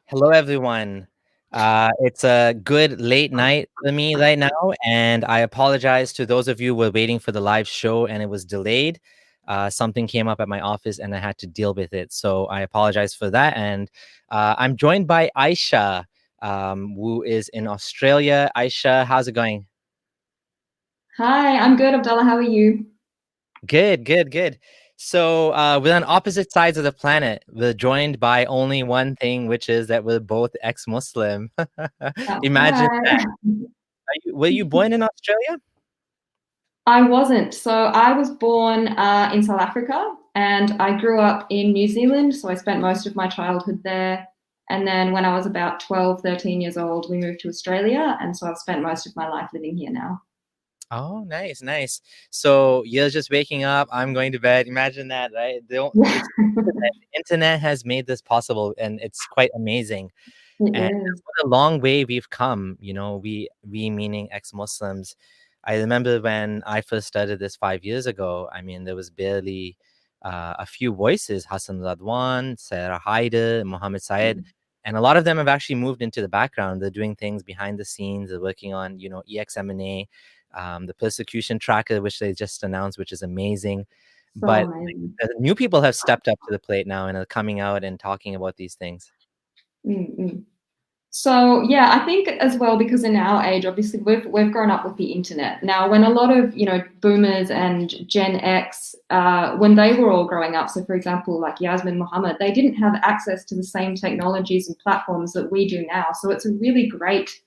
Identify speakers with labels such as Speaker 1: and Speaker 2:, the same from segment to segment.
Speaker 1: Hello, everyone. It's a good late night for me right now, and I apologize to those of you who were waiting for the live show and it was delayed. Something came up at my office and I had to deal with it, so I apologize for that. And I'm joined by Ayesha, who is in Australia. Ayesha, how's it going?
Speaker 2: Hi, I'm good, Abdullah. How are you?
Speaker 1: Good, good, good. So we're on opposite sides of the planet. We're joined by only one thing, which is that we're both ex-Muslim.
Speaker 2: That's
Speaker 1: Imagine that.
Speaker 2: right.
Speaker 1: Were you born in Australia?
Speaker 2: I wasn't. So I was born in South Africa and I grew up in New Zealand. So I spent most of my childhood there. And then when I was about 12, 13 years old, we moved to Australia. And so I've spent most of my life living here now.
Speaker 1: Oh, nice, nice. So you're just waking up, I'm going to bed. Imagine that, right? It's the internet has made this possible, and it's quite amazing.
Speaker 2: It
Speaker 1: And
Speaker 2: is.
Speaker 1: what a long way we've come, we meaning ex-Muslims. I remember when I first started this 5 years ago, I mean, there was barely a few voices, Hassan Radwan, Sarah Haider, Mohammed Syed, and a lot of them have actually moved into the background. They're doing things behind the scenes. They're working on, EXMNA, the persecution tracker, which they just announced, which is amazing.
Speaker 2: So
Speaker 1: But
Speaker 2: amazing.
Speaker 1: new people have stepped up to the plate now and are coming out and talking about these things.
Speaker 2: Mm-mm. So yeah, I think as well because in our age, obviously we've grown up with the internet. Now, when a lot of boomers and Gen X, when they were all growing up, so for example, like Yasmin Mohammed, they didn't have access to the same technologies and platforms that we do now. So it's a really great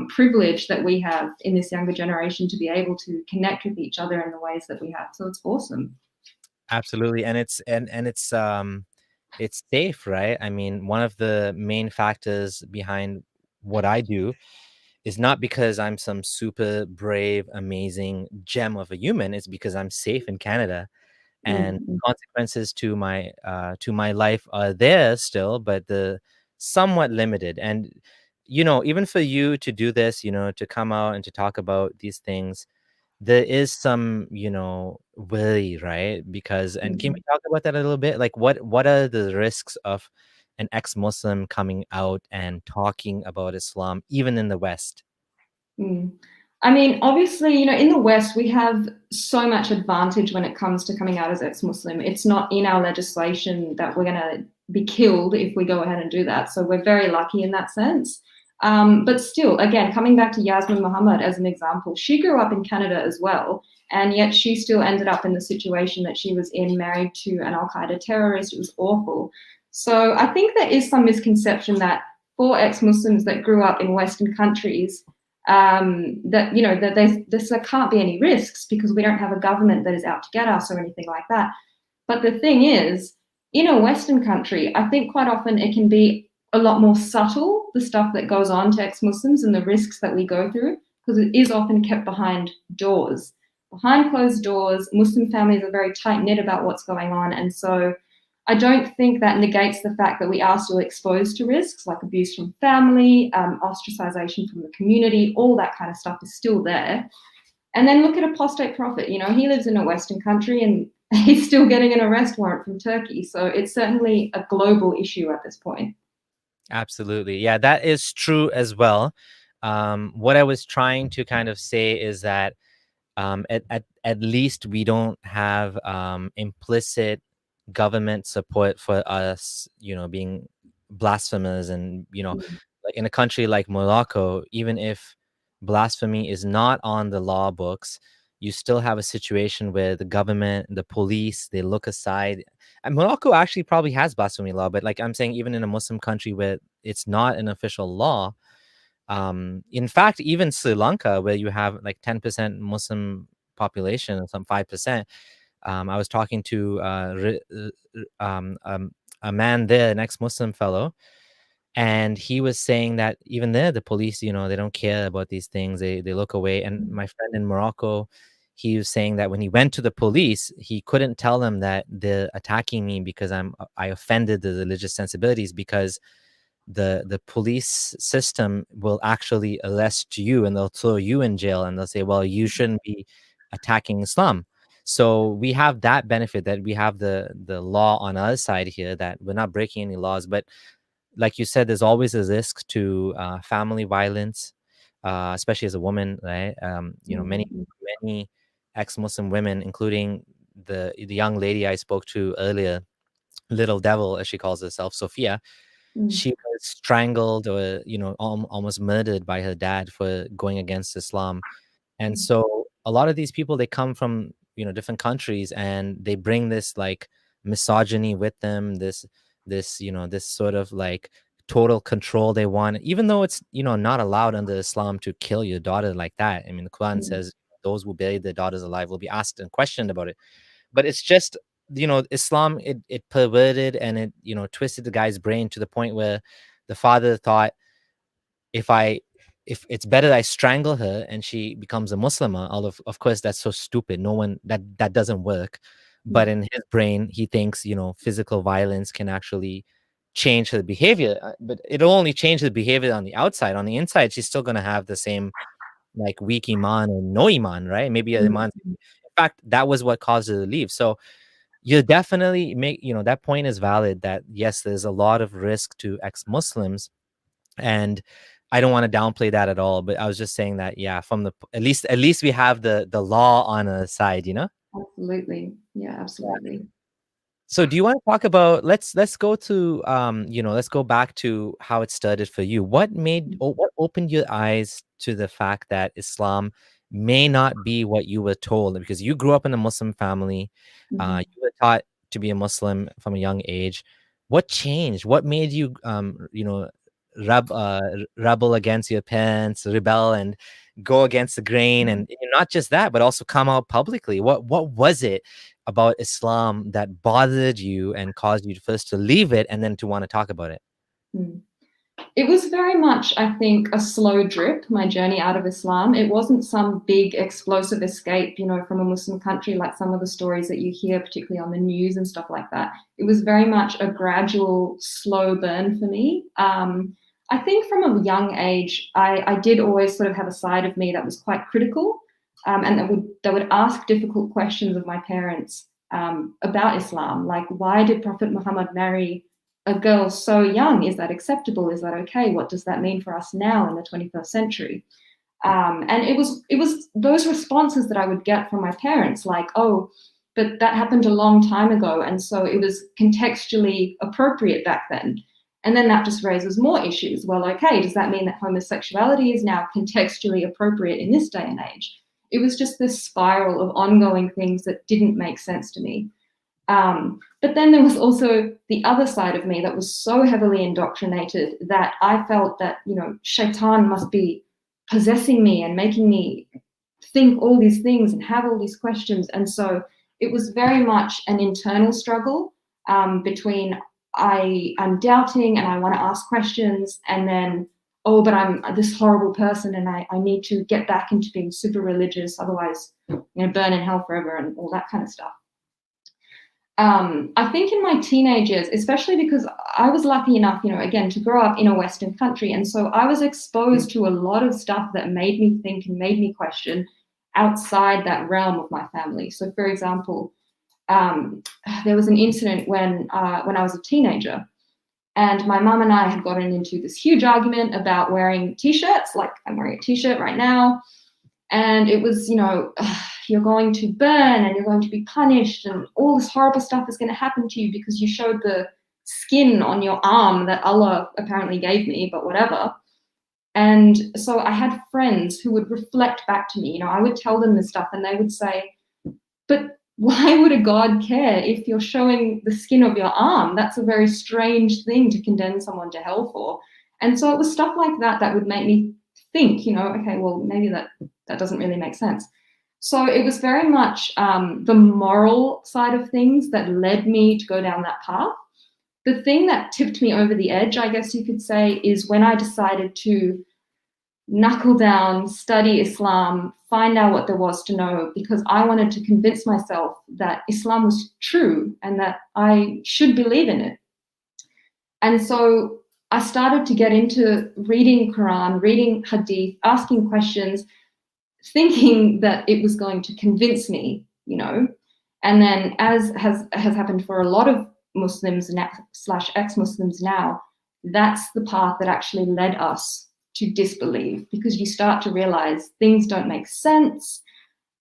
Speaker 2: privilege that we have in this younger generation to be able to connect with each other in the ways that we have. So it's awesome.
Speaker 1: Absolutely, and it's safe, right? I mean, one of the main factors behind what I do is not because I'm some super brave, amazing gem of a human. It's because I'm safe in Canada, and
Speaker 2: Mm-hmm.
Speaker 1: consequences to my life are there still, but the somewhat limited. And even for you to do this, to come out and to talk about these things, there is some, worry, right? Because and can we talk about that a little bit? Like what are the risks of an ex-Muslim coming out and talking about Islam, even in the West?
Speaker 2: Mm. I mean, obviously, in the West, we have so much advantage when it comes to coming out as ex-Muslim. It's not in our legislation that we're going to be killed if we go ahead and do that. So we're very lucky in that sense. But still, again, coming back to Yasmin Mohammed as an example, she grew up in Canada as well. And yet she still ended up in the situation that she was in, married to an Al Qaeda terrorist. It was awful. So I think there is some misconception that for ex-Muslims that grew up in Western countries, there can't be any risks because we don't have a government that is out to get us or anything like that. But the thing is, in a Western country, I think quite often it can be a lot more subtle, the stuff that goes on to ex-Muslims and the risks that we go through, because it is often kept behind doors. Behind closed doors, Muslim families are very tight knit about what's going on. And so I don't think that negates the fact that we are still exposed to risks like abuse from family, ostracization from the community, all that kind of stuff is still there. And then look at apostate prophet. He lives in a Western country and he's still getting an arrest warrant from Turkey. So it's certainly a global issue at this point.
Speaker 1: Absolutely. Yeah, that is true as well. What I was trying to kind of say is that at least we don't have implicit government support for us, being blasphemers. And, like in a country like Morocco, even if blasphemy is not on the law books, you still have a situation where the government, the police, they look aside. And Morocco actually probably has blasphemy law, but like I'm saying, even in a Muslim country where it's not an official law, in fact, even Sri Lanka, where you have like 10% Muslim population or some 5%, I was talking to a man there, an ex-Muslim fellow, and he was saying that even there, the police, they don't care about these things. They look away. And my friend in Morocco, he was saying that when he went to the police, he couldn't tell them that they're attacking me because I offended the religious sensibilities, because the police system will actually arrest you and they'll throw you in jail, and they'll say, well, you shouldn't be attacking Islam. So we have that benefit, that we have the law on our side here, that we're not breaking any laws. But like you said, there's always a risk to family violence, especially as a woman, right? Many ex-Muslim women, including the young lady I spoke to earlier, Little Devil, as she calls herself, Sophia.
Speaker 2: Mm.
Speaker 1: She was strangled or almost murdered by her dad for going against Islam. And so a lot of these people, they come from different countries, and they bring this like misogyny with them, this sort of like total control they want, even though it's not allowed under Islam to kill your daughter like that. I mean, the Quran says those who bury their daughters alive will be asked and questioned about it. But it's just Islam, it perverted and it twisted the guy's brain to the point where the father thought, if it's better I strangle her and she becomes a Muslimah, of course that's so stupid. No one, that doesn't work. But in his brain, he thinks physical violence can actually change her behavior, but it'll only change the behavior on the outside. On the inside, she's still going to have the same like weak iman or no iman, right? Maybe iman. In fact, that was what caused her to leave. So you definitely that point is valid, that yes, there's a lot of risk to ex-Muslims, and I don't want to downplay that at all. But I was just saying that, yeah, from the at least we have the law on our side,
Speaker 2: Absolutely. Yeah, absolutely.
Speaker 1: So do you want to talk about, let's go to let's go back to how it started for you. What opened your eyes to the fact that Islam may not be what you were told? Because you grew up in a Muslim family, you were taught to be a Muslim from a young age. What changed? What made you rebel against your parents, rebel and go against the grain, and not just that, but also come out publicly? What was it about Islam that bothered you and caused you to first to leave it and then to want to talk about it?
Speaker 2: It was very much, I think, a slow drip, my journey out of Islam. It wasn't some big explosive escape, from a Muslim country like some of the stories that you hear, particularly on the news and stuff like that. It was very much a gradual, slow burn for me. I think from a young age, I did always sort of have a side of me that was quite critical, and that would ask difficult questions of my parents about Islam, like, why did Prophet Muhammad marry a girl so young? Is that acceptable? Is that okay? What does that mean for us now in the 21st century? And it was those responses that I would get from my parents, like, oh, but that happened a long time ago, and so it was contextually appropriate back then. And then that just raises more issues. Well, okay, does that mean that homosexuality is now contextually appropriate in this day and age? It was just this spiral of ongoing things that didn't make sense to me. But then there was also the other side of me that was so heavily indoctrinated that I felt that, shaitan must be possessing me and making me think all these things and have all these questions. And so it was very much an internal struggle between I'm doubting and I want to ask questions, and then, oh, but I'm this horrible person and I need to get back into being super religious, otherwise, burn in hell forever and all that kind of stuff. I think in my teenage years, especially because I was lucky enough, again, to grow up in a Western country. And so I was exposed to a lot of stuff that made me think and made me question outside that realm of my family. So, for example, there was an incident when I was a teenager, and my mum and I had gotten into this huge argument about wearing T-shirts, like I'm wearing a T-shirt right now. And it was, you're going to burn and you're going to be punished and all this horrible stuff is going to happen to you because you showed the skin on your arm that Allah apparently gave me, but whatever. And so I had friends who would reflect back to me. I would tell them this stuff and they would say, but why would a God care if you're showing the skin of your arm? That's a very strange thing to condemn someone to hell for. And so it was stuff like that that would make me think, okay, well, maybe that doesn't really make sense. So it was very much the moral side of things that led me to go down that path. The thing that tipped me over the edge, I guess you could say, is when I decided to knuckle down, study Islam, find out what there was to know, because I wanted to convince myself that Islam was true and that I should believe in it. And so I started to get into reading Quran, reading Hadith, asking questions, thinking that it was going to convince me, And then, as has happened for a lot of Muslims / ex-Muslims now, that's the path that actually led us to disbelieve, because you start to realize things don't make sense.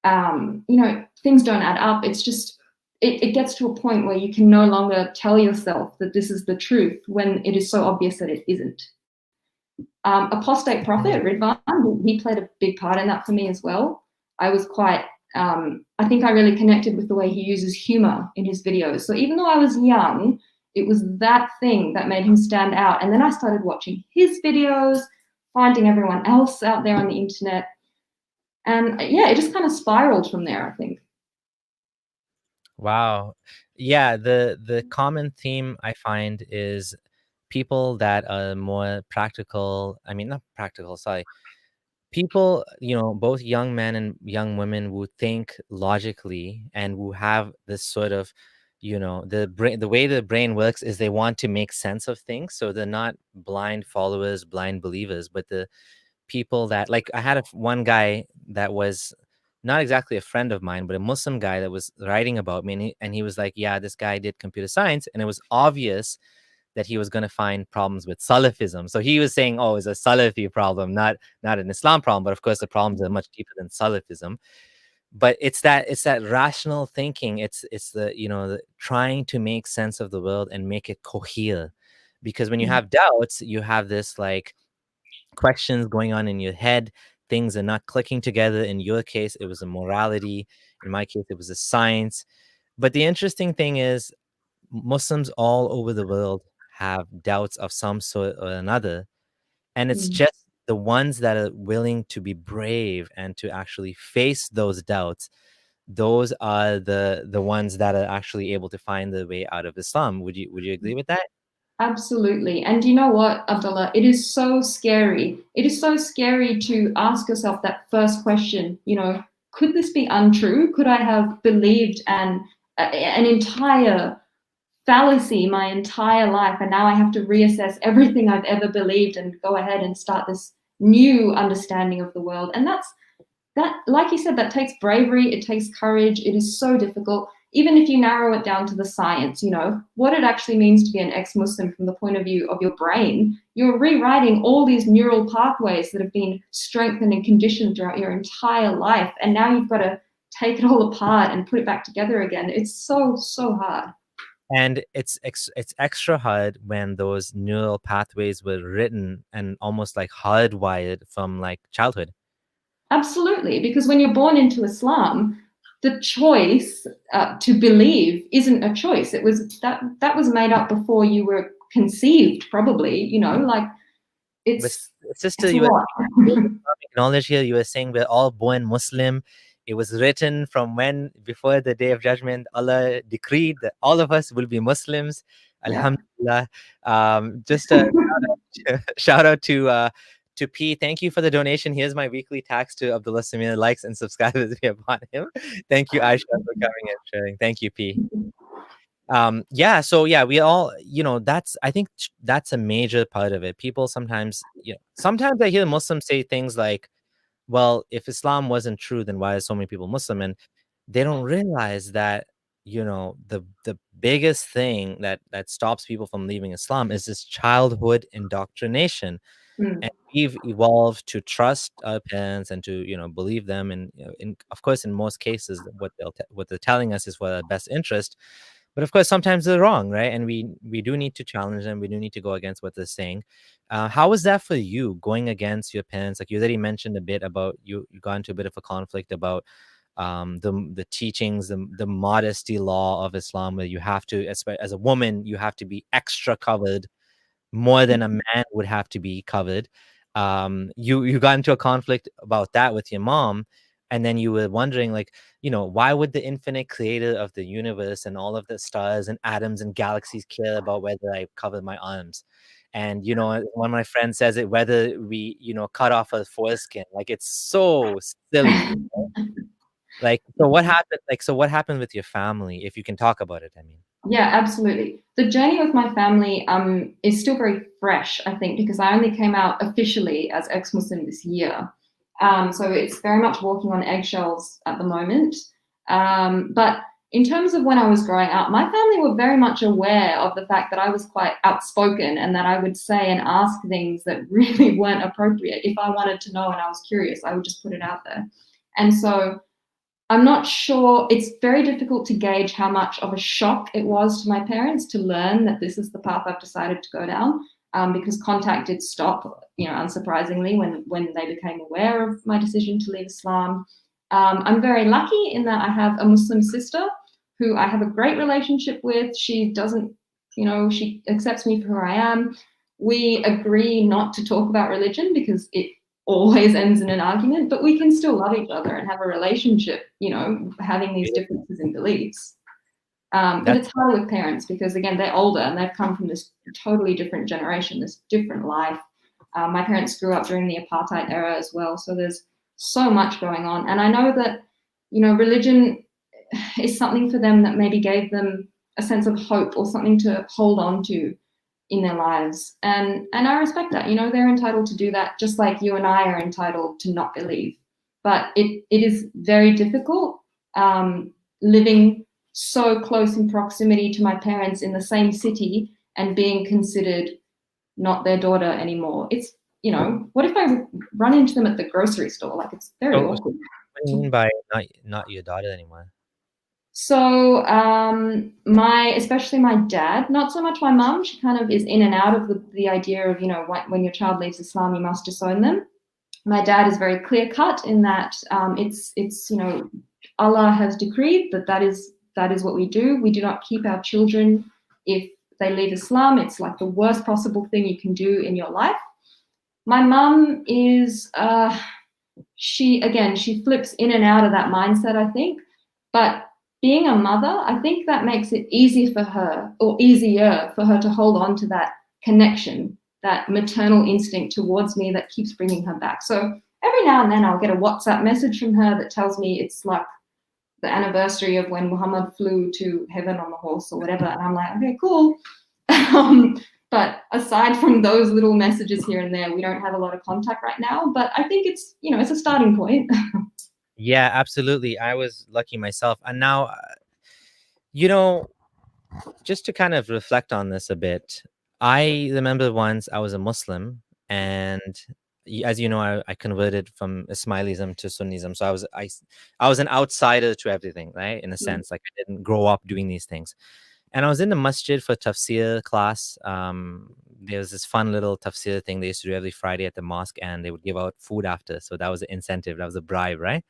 Speaker 2: Things don't add up. It's just, it gets to a point where you can no longer tell yourself that this is the truth when it is so obvious that it isn't. Apostate Prophet, Ridvan, he played a big part in that for me as well. I was quite, I think I really connected with the way he uses humor in his videos. So even though I was young, it was that thing that made him stand out. And then I started watching his videos, finding everyone else out there on the internet. And yeah, it just kind of spiraled from there, I think.
Speaker 1: Wow. Yeah, the common theme I find is people that are more practical. I mean, not practical, sorry. People, both young men and young women who think logically and who have this sort of, the way the brain works is they want to make sense of things. So they're not blind followers, blind believers, but the people that, like, I had one guy that was not exactly a friend of mine, but a Muslim guy that was writing about me, and he was like, yeah, this guy did computer science, and it was obvious that he was going to find problems with Salafism. So he was saying, oh, it's a Salafi problem, not an Islam problem. But of course, the problems are much deeper than Salafism. But it's that rational thinking. It's the trying to make sense of the world and make it cohere. Because when you have doubts, you have this like questions going on in your head. Things are not clicking together. In your case, it was a morality. In my case, it was a science. But the interesting thing is, Muslims all over the world have doubts of some sort or another. And it's just the ones that are willing to be brave and to actually face those doubts. Those are the ones that are actually able to find the way out of Islam. Would you agree with that?
Speaker 2: Absolutely. And you know what, Abdullah? It is so scary. It is so scary to ask yourself that first question, could this be untrue? Could I have believed an entire fallacy my entire life, and now I have to reassess everything I've ever believed and go ahead and start this new understanding of the world? And that, like you said, that takes bravery, it takes courage. It is so difficult. Even if you narrow it down to the science, what it actually means to be an ex-Muslim from the point of view of your brain, you're rewriting all these neural pathways that have been strengthened and conditioned throughout your entire life. And now you've got to take it all apart and put it back together again. It's so, so hard.
Speaker 1: And it's extra hard when those neural pathways were written and almost like hardwired from like childhood.
Speaker 2: Absolutely, because when you're born into Islam, the choice to believe isn't a choice. It was that was made up before you were conceived, probably. Like it's
Speaker 1: sister, you were knowledge here. You were saying we're all born Muslim. It was written from when, before the Day of Judgment, Allah decreed that all of us will be Muslims. Alhamdulillah. Just a shout out to P. Thank you for the donation. Here's my weekly tax to Abdullah Sameer. Likes and subscribe with me upon him. Thank you, Ayesha, for coming and sharing. Thank you, P. We all, I think that's a major part of it. People sometimes, sometimes I hear Muslims say things like, well, if Islam wasn't true, then why are so many people Muslim? And they don't realize that, the biggest thing that stops people from leaving Islam is this childhood indoctrination. And we've evolved to trust our parents and to, believe them. And of course, in most cases, what they're telling us is for our best interest. But of course, sometimes they're wrong, right? And we do need to challenge them. We do need to go against what they're saying. How was that for you, going against your parents? Like you already mentioned a bit about you got into a bit of a conflict about the teachings, the modesty law of Islam, where you have to, as a woman, you have to be extra covered more than a man would have to be covered. You got into a conflict about that with your mom. And then you were wondering, like, why would the infinite creator of the universe and all of the stars and atoms and galaxies care about whether I cover my arms? And, one of my friends says it, whether we, cut off a foreskin. Like, it's so silly. Like, so what happened? Like, so what happened with your family, if you can talk about it? I mean.
Speaker 2: Yeah, absolutely. The journey with my family is still very fresh, I think, because I only came out officially as ex-Muslim this year. So it's very much walking on eggshells at the moment. But in terms of when I was growing up, my family were very much aware of the fact that I was quite outspoken and that I would say and ask things that really weren't appropriate. If I wanted to know and I was curious, I would just put it out there. And so I'm not sure, it's very difficult to gauge how much of a shock it was to my parents to learn that this is the path I've decided to go down, because contact did stop, unsurprisingly, when they became aware of my decision to leave Islam. I'm very lucky in that I have a Muslim sister who I have a great relationship with. She doesn't, she accepts me for who I am. We agree not to talk about religion because it always ends in an argument, but we can still love each other and have a relationship, having these differences in beliefs. But it's hard with parents because, again, they're older and they've come from this totally different generation, this different life. My parents grew up during the apartheid era as well, so there's so much going on. And I know that, religion is something for them that maybe gave them a sense of hope or something to hold on to in their lives. And I respect that. They're entitled to do that, just like you and I are entitled to not believe. But it is very difficult living so close in proximity to my parents in the same city and being considered not their daughter anymore. It's, what if I run into them at the grocery store? Like, it's very awkward.
Speaker 1: What do you mean by not your daughter anymore?
Speaker 2: So especially my dad, not so much my mum, she kind of is in and out of the idea of, when your child leaves Islam, you must disown them. My dad is very clear cut in that it's Allah has decreed that is what we do. We do not keep our children if they leave Islam. It's like the worst possible thing you can do in your life. My mum is, she flips in and out of that mindset, I think. But being a mother, I think that makes it easier for her to hold on to that connection, that maternal instinct towards me that keeps bringing her back. So every now and then I'll get a WhatsApp message from her that tells me it's like the anniversary of when Muhammad flew to heaven on the horse or whatever. And I'm like, okay, cool. But aside from those little messages here and there, we don't have a lot of contact right now. But I think it's, it's a starting point.
Speaker 1: Yeah, absolutely. I was lucky myself. And now, just to kind of reflect on this a bit, I remember once I was a Muslim, and as you know, I converted from Ismailism to Sunnism. So I was an outsider to everything, right? In a sense, like I didn't grow up doing these things. And I was in the Masjid for tafsir class. There was this fun little tafsir thing they used to do every Friday at the mosque, and they would give out food after. So that was an incentive. That was a bribe, right?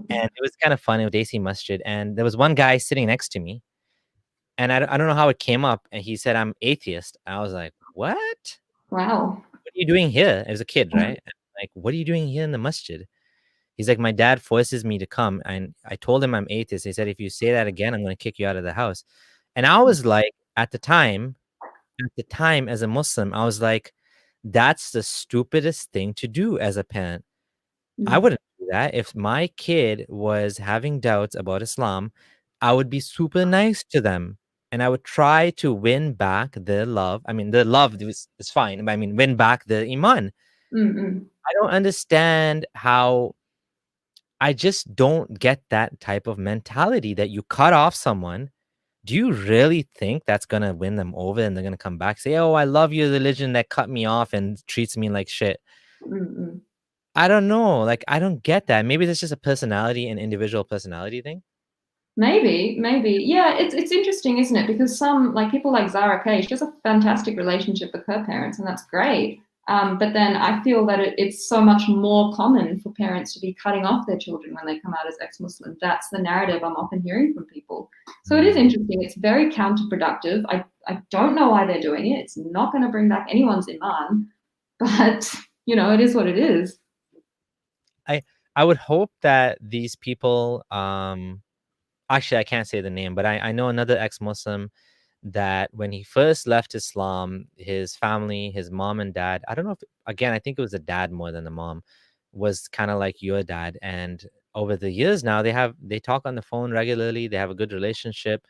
Speaker 1: And it was kind of fun. It was Desi Masjid. And there was one guy sitting next to me. And I don't know how it came up. And he said, I'm atheist. I was like, what?
Speaker 2: Wow.
Speaker 1: What are you doing here? As a kid, right? And like, what are you doing here in the Masjid? He's like, my dad forces me to come. And I told him I'm atheist. He said, if you say that again, I'm going to kick you out of the house. And I was like, at the time, as a Muslim, I was like, that's the stupidest thing to do as a parent. I wouldn't do that. If my kid was having doubts about Islam, I would be super nice to them. And I would try to win back their love. I mean, the love is fine. But I mean, win back the iman. I don't understand how. I just don't get that type of mentality that you cut off someone. Do you really think that's going to win them over and they're going to come back, say, oh, I love your religion that cut me off and treats me like shit? I don't know. Like, I don't get that. Maybe that's just a personality and individual personality thing.
Speaker 2: Maybe. Yeah, it's interesting, isn't it? Because some, like people like Zara Kay, she has a fantastic relationship with her parents, and that's great. But then I feel that it's so much more common for parents to be cutting off their children when they come out as ex-Muslim. That's the narrative I'm often hearing from people. So it is interesting. It's very counterproductive. I don't know why they're doing it. It's not going to bring back anyone's iman, but it is what it is.
Speaker 1: I would hope that these people, actually, I can't say the name, but I know another ex-Muslim that when he first left Islam, his family, his mom and dad, I don't know if, again, I think it was the dad more than the mom, was kind of like your dad. And over the years now, they talk on the phone regularly. They have a good relationship.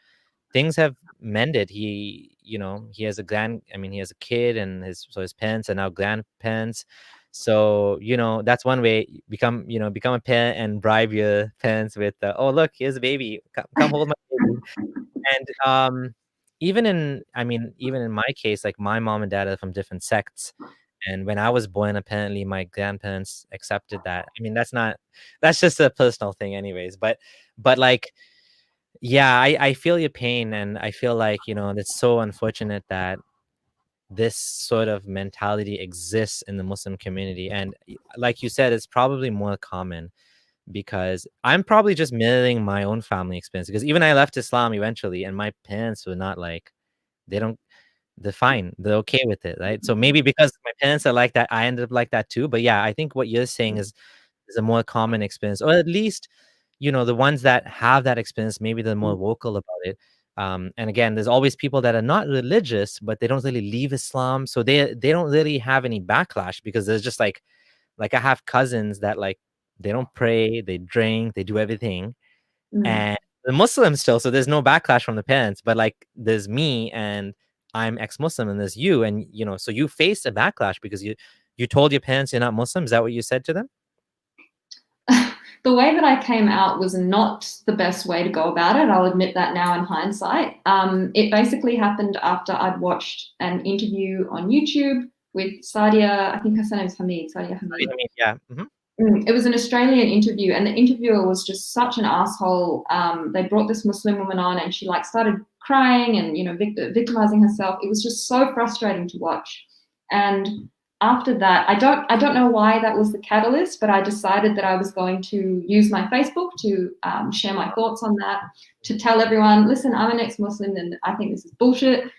Speaker 1: Things have mended. He has he has a kid, and his parents are now grandparents. So, that's one way. Become a parent and bribe your parents with, oh, look, here's a baby. Come hold my baby. And even in my case, like my mom and dad are from different sects. And when I was born, apparently my grandparents accepted that. I mean, that's just a personal thing anyways. But like, yeah, I feel your pain, and I feel like, it's so unfortunate that this sort of mentality exists in the Muslim community. And like you said, it's probably more common because I'm probably just mirroring my own family experience, because even I left Islam eventually and my parents were not like, they don't, they're fine. They're okay with it, right? So maybe because my parents are like that, I ended up like that too. But yeah, I think what you're saying is a more common experience, or at least, the ones that have that experience, maybe they're more vocal about it. And again, there's always people that are not religious, but they don't really leave Islam, so they don't really have any backlash, because there's just like I have cousins that like they don't pray, they drink, they do everything, and the Muslims still. So there's no backlash from the parents, but like there's me, and I'm ex-Muslim, and there's you, and so you faced a backlash because you told your parents you're not Muslim. Is that what you said to them?
Speaker 2: The way that I came out was not the best way to go about it. I'll admit that now in hindsight. It basically happened after I'd watched an interview on YouTube with Sadia. I think her name's Hamid. Sadia Hamid.
Speaker 1: Yeah.
Speaker 2: It was an Australian interview, and the interviewer was just such an asshole. They brought this Muslim woman on, and she like started crying and victimizing herself. It was just so frustrating to watch. And after that, I don't know why that was the catalyst, but I decided that I was going to use my Facebook to share my thoughts on that, to tell everyone, listen, I'm an ex-Muslim and I think this is bullshit.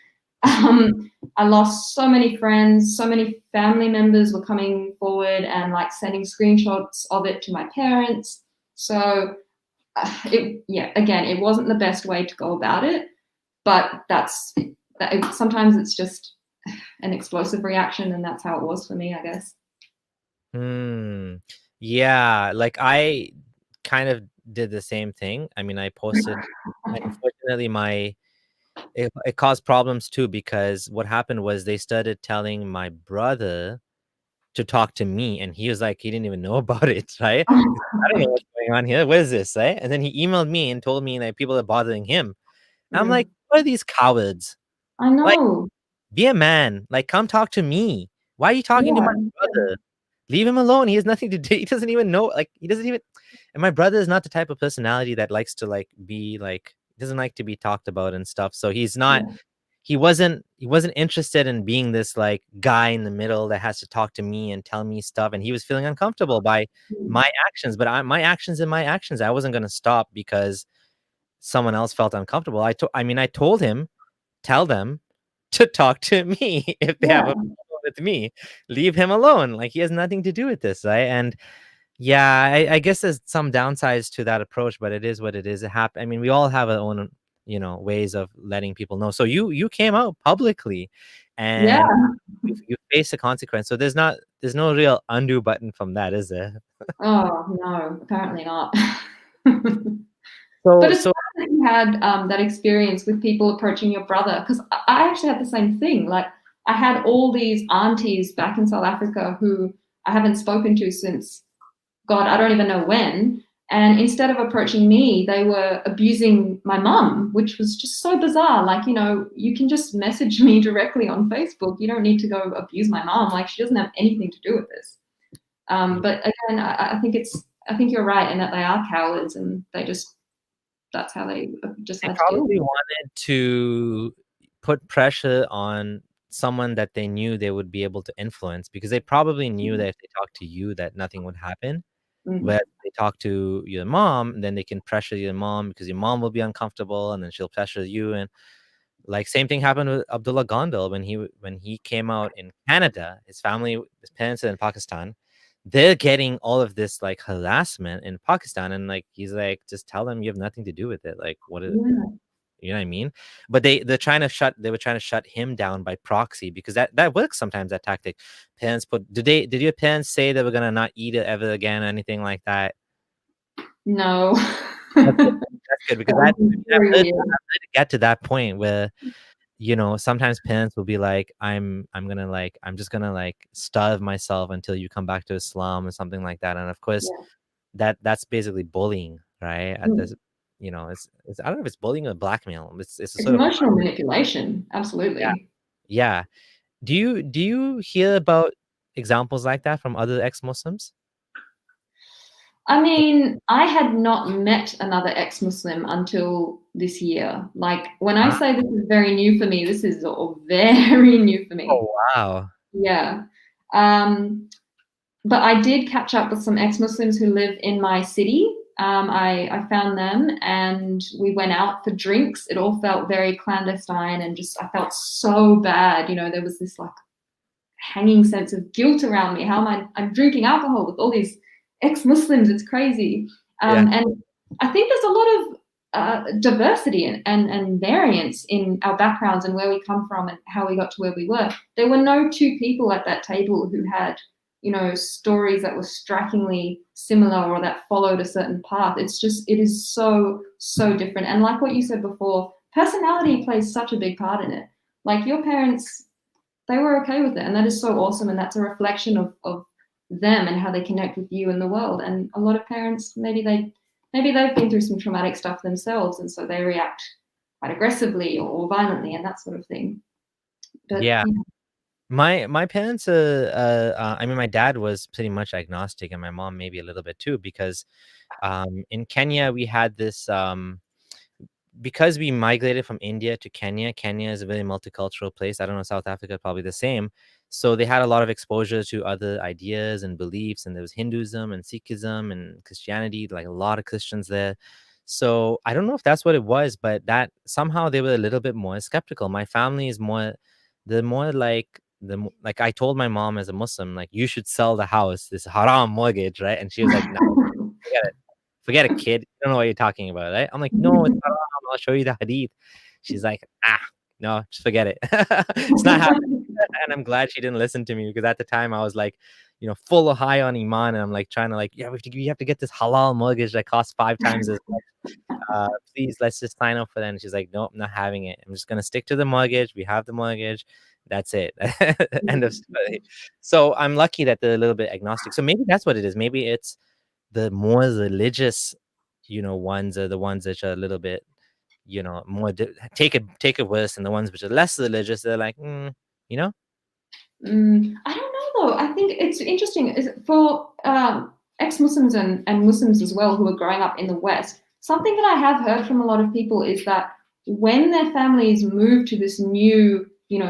Speaker 2: I lost so many friends, so many family members were coming forward and like sending screenshots of it to my parents. So it wasn't the best way to go about it, but sometimes it's just an explosive reaction, and that's how it was for me, I guess.
Speaker 1: Yeah, like I kind of did the same thing. I mean, I posted, unfortunately, it caused problems too, because what happened was they started telling my brother to talk to me, and he was like, he didn't even know about it, right? I don't know what's going on here. What is this, right? And then he emailed me and told me like people are bothering him. I'm like, what are these cowards?
Speaker 2: I know.
Speaker 1: Like, be a man. Like, come talk to me. Why are you talking to my brother? Leave him alone. He has nothing to do. He doesn't even know. Like, he doesn't even. And my brother is not the type of personality that likes to like be like, doesn't like to be talked about and stuff. So he's not. He wasn't interested in being this like guy in the middle that has to talk to me and tell me stuff. And he was feeling uncomfortable by my actions. But my actions and my actions, I wasn't going to stop because someone else felt uncomfortable. I told him, tell them to talk to me if they have a problem with me. Leave him alone. Like, he has nothing to do with this, right? And yeah, I guess there's some downsides to that approach, but it is what it is. I mean, we all have our own, ways of letting people know. So you came out publicly, and you face the consequence. So there's no real undo button from that, is there?
Speaker 2: Oh no, apparently not. But it's funny that you had that experience with people approaching your brother, because I actually had the same thing. Like, I had all these aunties back in South Africa who I haven't spoken to since, God, I don't even know when. And instead of approaching me, they were abusing my mum, which was just so bizarre. Like, you can just message me directly on Facebook. You don't need to go abuse my mum. Like, she doesn't have anything to do with this. But again, I think you're right in that they are cowards, and that's how they just had
Speaker 1: probably wanted to put pressure on someone that they knew they would be able to influence, because they probably knew that if they talked to you that nothing would happen. But if they talk to your mom, then they can pressure your mom, because your mom will be uncomfortable, and then she'll pressure you. And like, same thing happened with Abdullah Gondal when he came out in Canada. His parents are in Pakistan. They're getting all of this like harassment in Pakistan, and like he's like, just tell them you have nothing to do with it. Like, what is, you know what I mean? But they were trying to shut him down by proxy, because that works sometimes, that tactic. Parents did your parents say they were gonna not eat it ever again or anything like that?
Speaker 2: No.
Speaker 1: That's good, because I've heard it get to that point where sometimes parents will be like, I'm just gonna like starve myself until you come back to Islam or something like that. And of course, that's basically bullying, right? it's I don't know if it's bullying or blackmail. It's a
Speaker 2: It's
Speaker 1: sort of
Speaker 2: emotional manipulation. Absolutely.
Speaker 1: yeah. Do you hear about examples like that from other ex-Muslims?
Speaker 2: I mean, I had not met another ex-Muslim until this year. Like, when I
Speaker 1: Ah,
Speaker 2: say this is very new for me, this is all very new for me.
Speaker 1: oh wow.
Speaker 2: Yeah. But I did catch up with some ex-Muslims who live in my city. I found them and we went out for drinks. It all felt very clandestine and just I felt so bad. There was this like hanging sense of guilt around me. How am I'm drinking alcohol with all these ex-Muslims? It's crazy.
Speaker 1: Yeah.
Speaker 2: And I think there's a lot of diversity and variance in our backgrounds and where we come from and how we got to where we were. There were no two people at that table who had stories that were strikingly similar or that followed a certain path. It is so, so different. And like what you said before, personality plays such a big part in it. Like your parents, they were okay with it. And that is so awesome. And that's a reflection of them and how they connect with you and the world. And a lot of parents, maybe they've been through some traumatic stuff themselves. And so they react quite aggressively or violently and that sort of thing. But
Speaker 1: Yeah. My parents, I mean, my dad was pretty much agnostic, and my mom maybe a little bit too, because in Kenya we had this because we migrated from India to Kenya. Kenya is a very multicultural place. I don't know, South Africa probably the same. So they had a lot of exposure to other ideas and beliefs, and there was Hinduism and Sikhism and Christianity, like a lot of Christians there. So I don't know if that's what it was, but that somehow they were a little bit more skeptical. My family is more, they're more like like I told my mom as a Muslim, like, you should sell the house, this haram mortgage, right? And she was like, no, forget it. Forget it, kid. You don't know what you're talking about, right? I'm like, no, it's haram. I'll show you the hadith. She's like, no, just forget it. It's not happening. And I'm glad she didn't listen to me, because at the time I was like, full of high on Iman. And I'm like trying to like, yeah, we have to get this halal mortgage that costs 5 times as much. Please, let's just sign up for that. And she's like, nope, I'm not having it. I'm just going to stick to the mortgage. We have the mortgage. That's it. End of story. So I'm lucky that they're a little bit agnostic. So maybe that's what it is. Maybe it's the more religious, ones are the ones that are a little bit, more take it worse, and the ones which are less religious, they're like, you know.
Speaker 2: I don't know though. I think it's interesting is for ex-Muslims and Muslims as well who are growing up in the West. Something that I have heard from a lot of people is that when their families move to this new,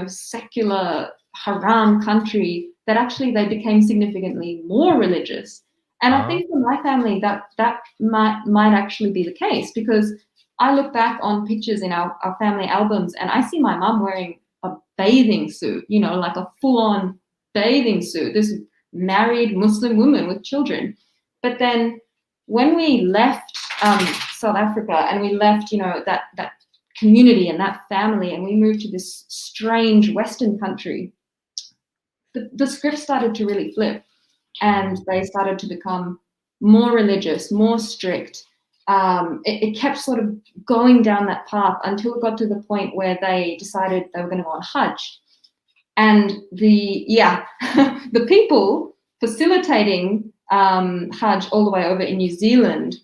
Speaker 2: secular haram country, that actually they became significantly more religious. And I think for my family that might actually be the case, because I look back on pictures in our family albums and I see my mum wearing a bathing suit, like a full-on bathing suit, this married Muslim woman with children. But then when we left South Africa and we left, that community and that family, and we moved to this strange Western country, the script started to really flip, and they started to become more religious, more strict. It kept sort of going down that path until it got to the point where they decided they were going to go on Hajj. And the people facilitating Hajj all the way over in New Zealand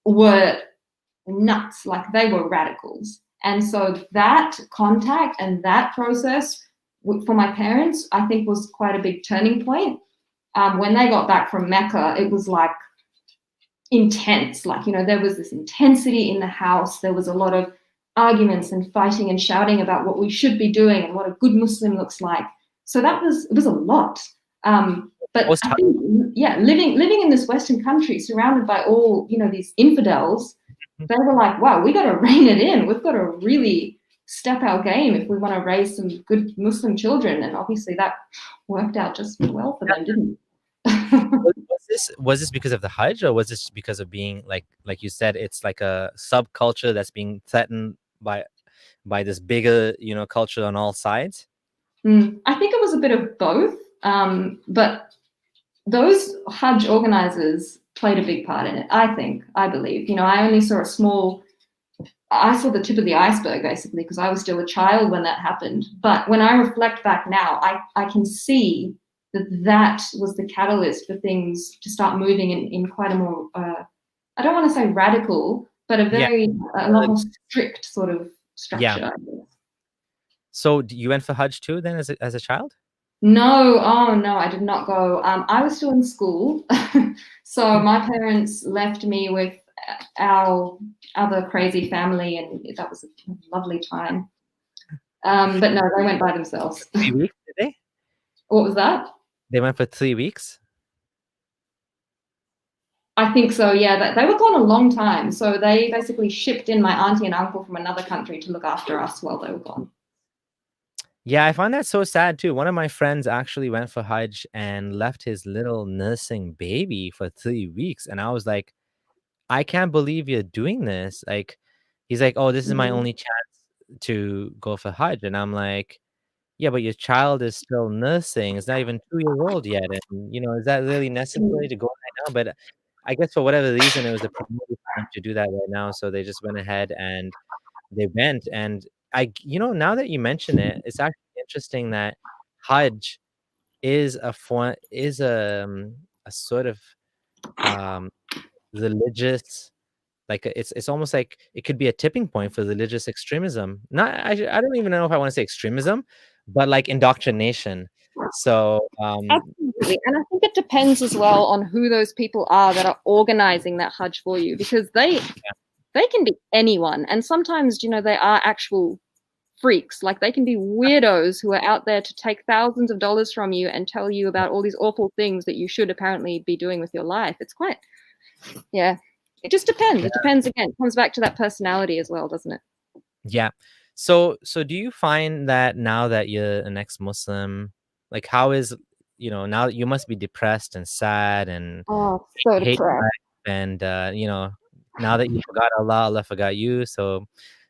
Speaker 2: were nuts, like they were radicals. And so that contact and that process for my parents, I think, was quite a big turning point. When they got back from Mecca, it was like intense. Like, there was this intensity in the house. There was a lot of arguments and fighting and shouting about what we should be doing and what a good Muslim looks like. So it was a lot. But I think, living in this Western country surrounded by all, these infidels, they were like, wow, we got to rein it in. We've got to really step our game if we want to raise some good Muslim children. And obviously that worked out just well for them, didn't it?
Speaker 1: Was this because of the Hajj, or was this because of being like you said, it's like a subculture that's being threatened by this bigger, culture on all sides?
Speaker 2: I think it was a bit of both. But those Hajj organizers played a big part in it, I believe. I only saw I saw the tip of the iceberg, basically, because I was still a child when that happened. But when I reflect back now, I can see that was the catalyst for things to start moving in quite a more, I don't want to say radical, but a
Speaker 1: Yeah.
Speaker 2: lot more strict sort of
Speaker 1: Yeah.
Speaker 2: structure.
Speaker 1: So you went for Hajj too then as a child?
Speaker 2: No, oh no, I did not go. I was still in school, so my parents left me with our other crazy family, and that was a lovely time. But no, they went by themselves.
Speaker 1: 3 weeks, did they?
Speaker 2: What was that?
Speaker 1: They went for 3 weeks?
Speaker 2: I think so, yeah. They were gone a long time. So they basically shipped in my auntie and uncle from another country to look after us while they were gone.
Speaker 1: Yeah, I find that so sad too. One of my friends actually went for Hajj and left his little nursing baby for 3 weeks. And I was like, I can't believe you're doing this. Like, he's like, oh, this is my only chance to go for Hajj. And I'm like, yeah, but your child is still nursing. It's not even 2 years old yet. And, is that really necessary to go right now? But I guess for whatever reason, it was a priority for them to do that right now. So they just went ahead and they went. And now that you mention it, it's actually interesting that Hajj is a sort of religious, like it's almost like it could be a tipping point for religious extremism. I don't even know if I want to say extremism, but like indoctrination. So
Speaker 2: Absolutely. And I think it depends as well on who those people are that are organizing that Hajj for you, because they can be anyone. And sometimes, they are actual freaks. Like, they can be weirdos who are out there to take thousands of dollars from you and tell you about all these awful things that you should apparently be doing with your life. It's quite, it just depends. It depends again. It comes back to that personality as well, doesn't it?
Speaker 1: Yeah. So do you find that now that you're an ex-Muslim, like how is, now you must be depressed and sad and
Speaker 2: so
Speaker 1: hate
Speaker 2: depressed.
Speaker 1: life and now that you forgot Allah, Allah forgot you, so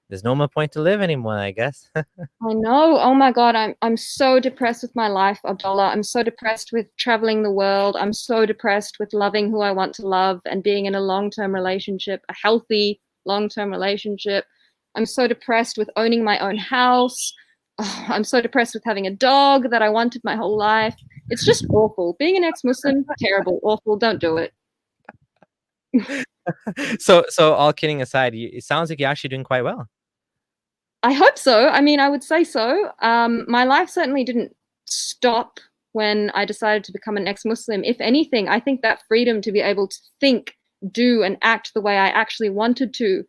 Speaker 1: there's no more point to live anymore, I guess.
Speaker 2: I know. Oh my God, I'm so depressed with my life, Abdullah. I'm so depressed with traveling the world. I'm so depressed with loving who I want to love and being in a long-term relationship, a healthy long-term relationship. I'm so depressed with owning my own house. Oh, I'm so depressed with having a dog that I wanted my whole life. It's just awful. Being an ex-Muslim, terrible, awful. Don't do it.
Speaker 1: So all kidding aside, it sounds like you're actually doing quite well.
Speaker 2: I hope so. I mean, I would say so. My life certainly didn't stop when I decided to become an ex-Muslim. If anything, I think that freedom to be able to think, do, and act the way I actually wanted to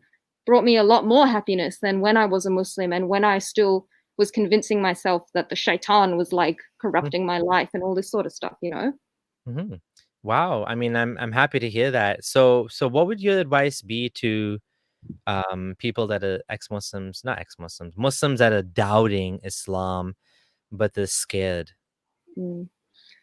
Speaker 2: brought me a lot more happiness than when I was a Muslim and when I still was convincing myself that the shaitan was like corrupting my life and all this sort of stuff,
Speaker 1: Mm-hmm. Wow. I mean, I'm happy to hear that. So what would your advice be to people that are not ex-Muslims, Muslims that are doubting Islam, but they're scared?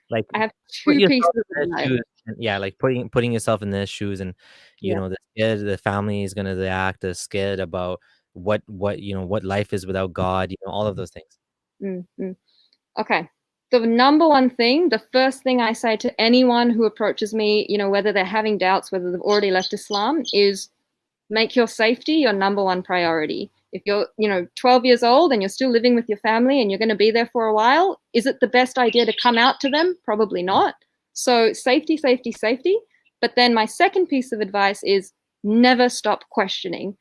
Speaker 1: Like,
Speaker 2: I have
Speaker 1: put
Speaker 2: two pieces
Speaker 1: yourself
Speaker 2: of
Speaker 1: in their
Speaker 2: advice.
Speaker 1: shoes, and like putting yourself in their shoes, and they're scared the family is gonna react. They're scared about what life is without God. All of those things.
Speaker 2: Okay. The number one thing, the first thing I say to anyone who approaches me, whether they're having doubts, whether they've already left Islam, is make your safety your number one priority. If you're, 12 years old and you're still living with your family and you're going to be there for a while, is it the best idea to come out to them? Probably not. So safety, safety, safety. But then my second piece of advice is never stop questioning.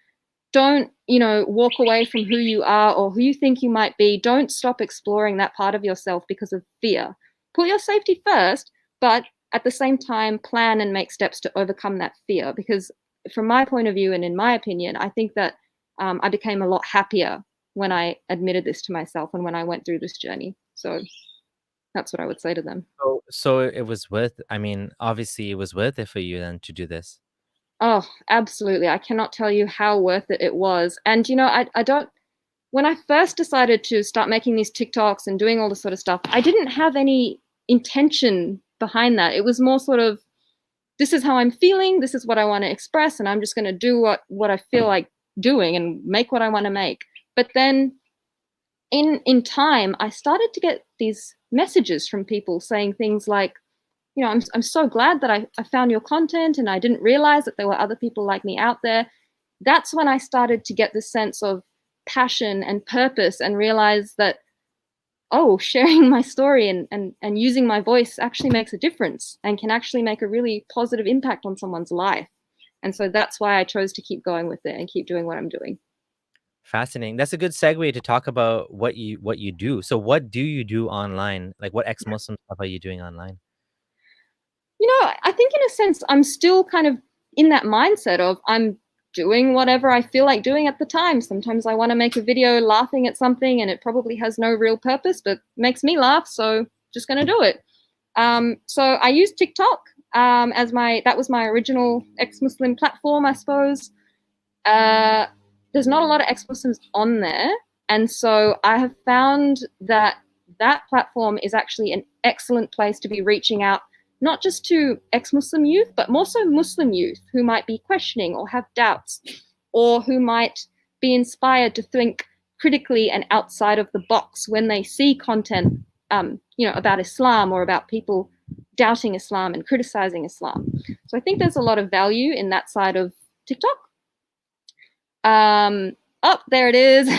Speaker 2: Don't, walk away from who you are or who you think you might be. Don't stop exploring that part of yourself because of fear. Put your safety first, but at the same time, plan and make steps to overcome that fear. Because from my point of view and in my opinion, I think that I became a lot happier when I admitted this to myself and when I went through this journey. So that's what I would say to them.
Speaker 1: So it was obviously it was worth it for you then to do this.
Speaker 2: Oh, absolutely. I cannot tell you how worth it was. And, I don't, when I first decided to start making these TikToks and doing all this sort of stuff, I didn't have any intention behind that. It was more sort of, this is how I'm feeling. This is what I want to express. And I'm just going to do what I feel like doing and make what I want to make. But then in time, I started to get these messages from people saying things like, I'm so glad that I found your content and I didn't realize that there were other people like me out there. That's when I started to get this sense of passion and purpose and realize that, sharing my story and using my voice actually makes a difference and can actually make a really positive impact on someone's life. And so that's why I chose to keep going with it and keep doing what I'm doing.
Speaker 1: Fascinating. That's a good segue to talk about what you do. So what do you do online? Like what ex-Muslim stuff are you doing online?
Speaker 2: I think in a sense, I'm still kind of in that mindset of I'm doing whatever I feel like doing at the time. Sometimes I want to make a video laughing at something and it probably has no real purpose, but makes me laugh. So just going to do it. So I use TikTok that was my original ex-Muslim platform, I suppose. There's not a lot of ex-Muslims on there. And so I have found that platform is actually an excellent place to be reaching out, not just to ex-Muslim youth, but more so Muslim youth who might be questioning or have doubts, or who might be inspired to think critically and outside of the box when they see content, about Islam or about people doubting Islam and criticizing Islam. So I think there's a lot of value in that side of TikTok. There it is.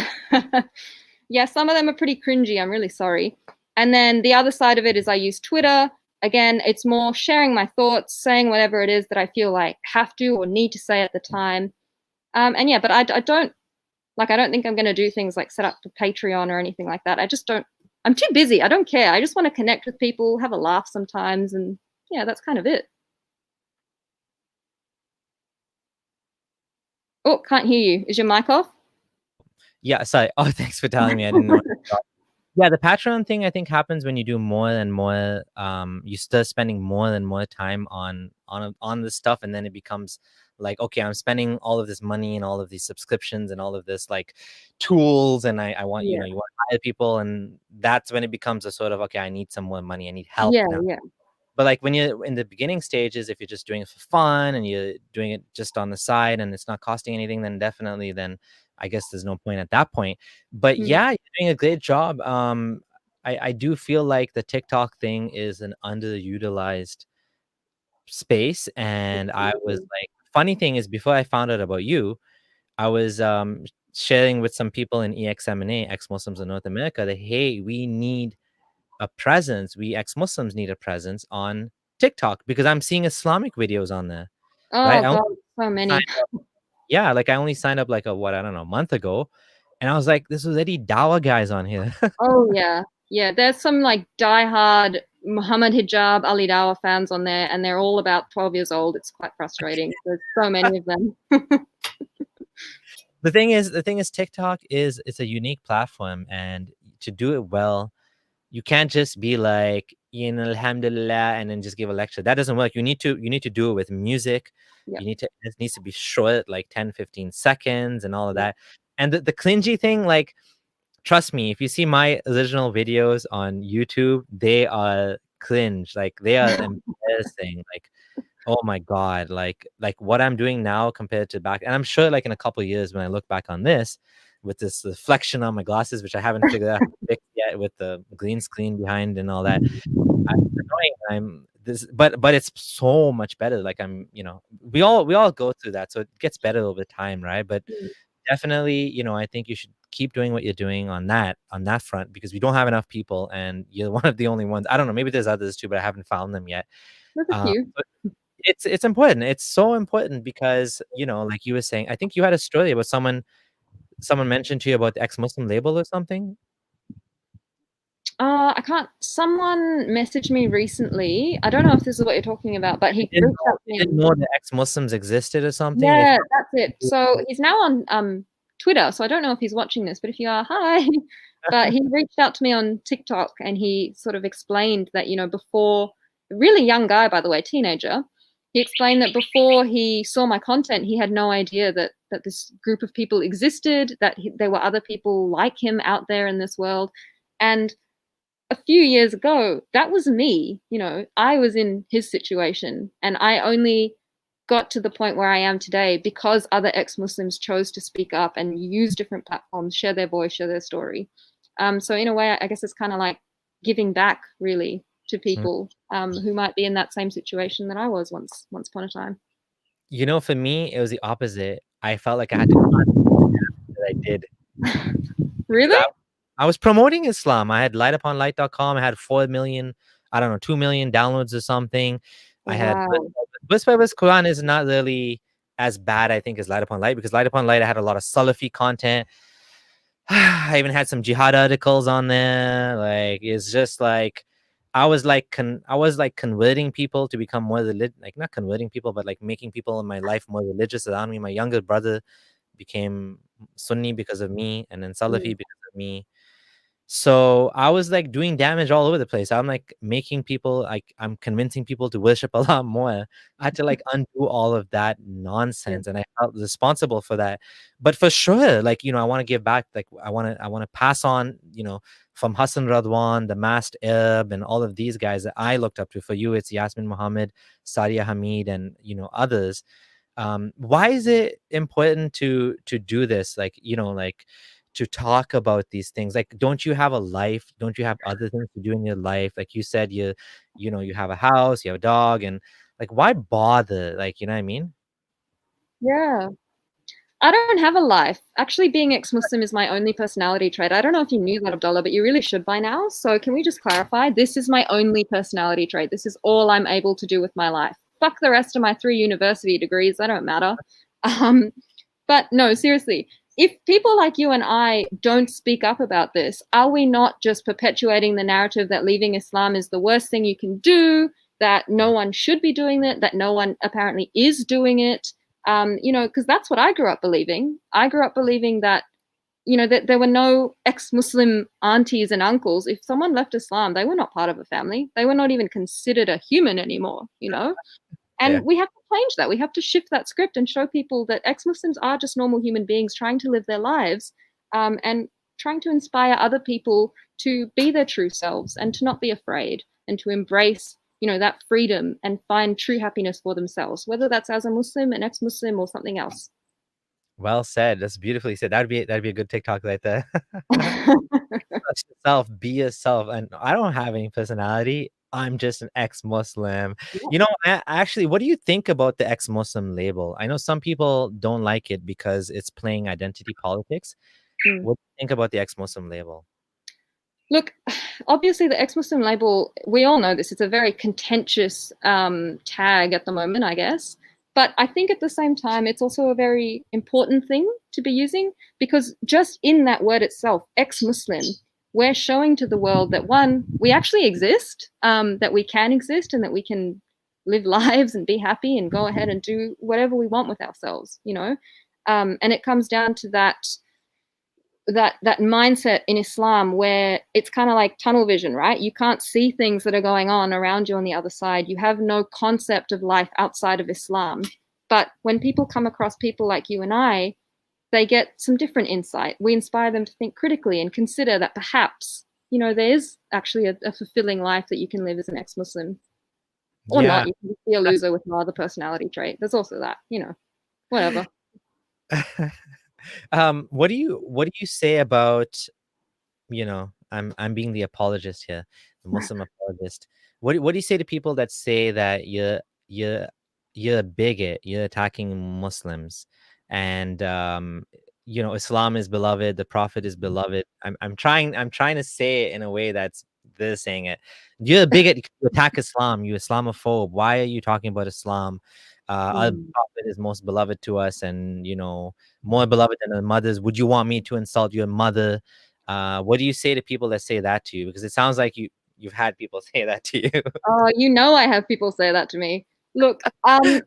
Speaker 2: Yeah, some of them are pretty cringy. I'm really sorry. And then the other side of it is I use Twitter. Again, it's more sharing my thoughts, saying whatever it is that I feel like have to or need to say at the time. But I don't think I'm going to do things like set up for Patreon or anything like that. I just don't. I'm too busy. I don't care. I just want to connect with people, have a laugh sometimes, and yeah, that's kind of it. Oh, can't hear you. Is your mic off?
Speaker 1: Yeah, sorry. Oh, thanks for telling me. I didn't know. Yeah, the Patreon thing I think happens when you do more and more. You start spending more and more time on this stuff, and then it becomes like, okay, I'm spending all of this money and all of these subscriptions and all of this like tools, and I want you want to hire people, and that's when it becomes a sort of, okay, I need some more money, I need help now.
Speaker 2: Yeah.
Speaker 1: But like when you're in the beginning stages, if you're just doing it for fun and you're doing it just on the side and it's not costing anything, then definitely, then I guess there's no point at that point. But yeah, you're doing a great job. I do feel like the TikTok thing is an underutilized space. And I was like, funny thing is, before I found out about you, I was sharing with some people in EXMNA, ex-Muslims in North America, that, hey, we need a presence. We ex-Muslims need a presence on TikTok because I'm seeing Islamic videos on there.
Speaker 2: Oh,
Speaker 1: right?
Speaker 2: God, so many.
Speaker 1: Yeah, like I only signed up like a month ago, and I was like, this was Eddie Dawa guys on here.
Speaker 2: Oh yeah. There's some like diehard Muhammad Hijab Ali Dawa fans on there, and they're all about 12 years old. It's quite frustrating. There's so many of them.
Speaker 1: The thing is, TikTok it's a unique platform, and to do it well, you can't just be like, alhamdulillah, and then just give a lecture. That doesn't work. You need to do it with music.
Speaker 2: Yep.
Speaker 1: It needs to be short, like 10-15 seconds and all of that. And the cringy thing, like, trust me, if you see my original videos on YouTube, they are cringe. Like, they are embarrassing. Like, oh my God, like what I'm doing now compared to back. And I'm sure like in a couple of years when I look back on this with this reflection on my glasses, which I haven't figured out how to fix yet, with the green screen behind and all that, but it's so much better. Like we all go through that, so it gets better over time, right? But definitely, I think you should keep doing what you're doing on that front, because we don't have enough people, and you're one of the only ones. I don't know, maybe there's others too, but I haven't found them yet.
Speaker 2: There's a few.
Speaker 1: But it's important. It's so important because, like you were saying, I think you had a story about someone mentioned to you about the ex-Muslim label or something.
Speaker 2: I can't. Someone messaged me recently. I don't know if this is what you're talking about, but he
Speaker 1: didn't know that ex-Muslims existed or something.
Speaker 2: Yeah, that's it. So he's now on Twitter. So I don't know if he's watching this, but if you are, hi. But he reached out to me on TikTok, and he sort of explained that, before, a really young guy, by the way, teenager, he explained that before he saw my content, he had no idea that this group of people existed, that there were other people like him out there in this world. And a few years ago, that was me. I was in his situation, and I only got to the point where I am today because other ex-Muslims chose to speak up and use different platforms, share their voice, share their story. So in a way, I guess it's kind of like giving back, really, to people who might be in that same situation that I was once upon a time.
Speaker 1: For me, it was the opposite. I felt like I had to that I did.
Speaker 2: Really?
Speaker 1: I was promoting Islam. I had lightuponlight.com. I had 4 million, 2 million downloads or something. Wow. I had Quran is not really as bad, I think, as Light Upon Light, because Light Upon Light, I had a lot of Salafi content. I even had some jihad articles on there. Like, it's just like I was like converting people to become more religious, like not converting people, but like making people in my life more religious around me. My younger brother became Sunni because of me, and then Salafi because of me. So I was like doing damage all over the place. I'm like making people, like I'm convincing people to worship a lot more. I had to like undo all of that
Speaker 2: Yeah.
Speaker 1: nonsense, and I felt responsible for that. But for sure, like, I want to give back. Like I want to pass on, from Hassan Radwan, the masked Arab, and all of these guys that I looked up to. For you, it's Yasmin Mohammed, Sadia Hamid, and others. Why is it important to do this, like, like to talk about these things? Like, don't you have a life? Don't you have other things to do in your life? Like you said, you have a house, you have a dog, and like, why bother? Like, you know what I mean?
Speaker 2: Yeah. I don't have a life. Actually, being ex-Muslim is my only personality trait. I don't know if you knew that, Abdullah, but you really should by now. So can we just clarify? This is my only personality trait. This is all I'm able to do with my life. Fuck the rest of my 3 university degrees. They don't matter. But no, seriously, if people like you and I don't speak up about this, are we not just perpetuating the narrative that leaving Islam is the worst thing you can do, that no one should be doing it, that no one apparently is doing it? Because that's what I grew up believing. I grew up believing that, that there were no ex-Muslim aunties and uncles. If someone left Islam, they were not part of a family. They were not even considered a human anymore.
Speaker 1: Yeah.
Speaker 2: And we have to change that. We have to shift that script and show people that ex-Muslims are just normal human beings trying to live their lives, and trying to inspire other people to be their true selves and to not be afraid and to embrace that freedom and find true happiness for themselves, whether that's as a Muslim, an ex-Muslim, or something else.
Speaker 1: Well said. That's beautifully said. That'd be a good TikTok right there. Trust yourself, be yourself. And I don't have any personality. I'm just an ex-Muslim. Actually, what do you think about the ex-Muslim label? I know some people don't like it because it's playing identity politics. What do you think about the ex-Muslim label?
Speaker 2: Look, obviously the ex-Muslim label, we all know this, it's a very contentious tag at the moment, I guess. But I think at the same time, it's also a very important thing to be using, because just in that word itself, ex-Muslim, we're showing to the world that, one, we actually exist, that we can exist, and that we can live lives and be happy and go ahead and do whatever we want with ourselves, and it comes down to that mindset in Islam where it's kind of like tunnel vision, right? You can't see things that are going on around you on the other side. You have no concept of life outside of Islam. But when people come across people like you and I, they get some different insight. We inspire them to think critically and consider that perhaps, there is actually a fulfilling life that you can live as an ex-Muslim. Or
Speaker 1: Yeah.
Speaker 2: not. You can be a loser with no other personality trait. There's also that, whatever.
Speaker 1: What do you say about, I'm being the apologist here, the Muslim apologist. What do you say to people that say that you're a bigot, you're attacking Muslims, and Islam is beloved, the Prophet is beloved. I'm trying to say it in a way that's they're saying it. You're a bigot, you attack Islam, you Islamophobe. Why are you talking about Islam? Our Prophet is most beloved to us, and more beloved than our mothers. Would you want me to insult your mother? What do you say to people that say that to you? Because it sounds like you've had people say that to you.
Speaker 2: Oh, I have people say that to me. Look, I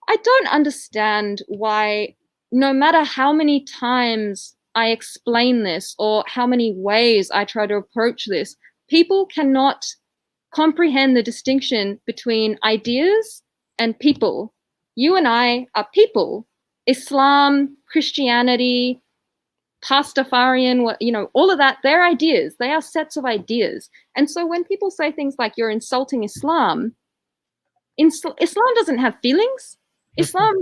Speaker 2: don't understand why, no matter how many times I explain this or how many ways I try to approach this, people cannot comprehend the distinction between ideas and people. You and I are people. Islam, Christianity, Pastafarian, all of that, they're ideas. They are sets of ideas. And so when people say things like you're insulting Islam, Islam doesn't have feelings. Islam,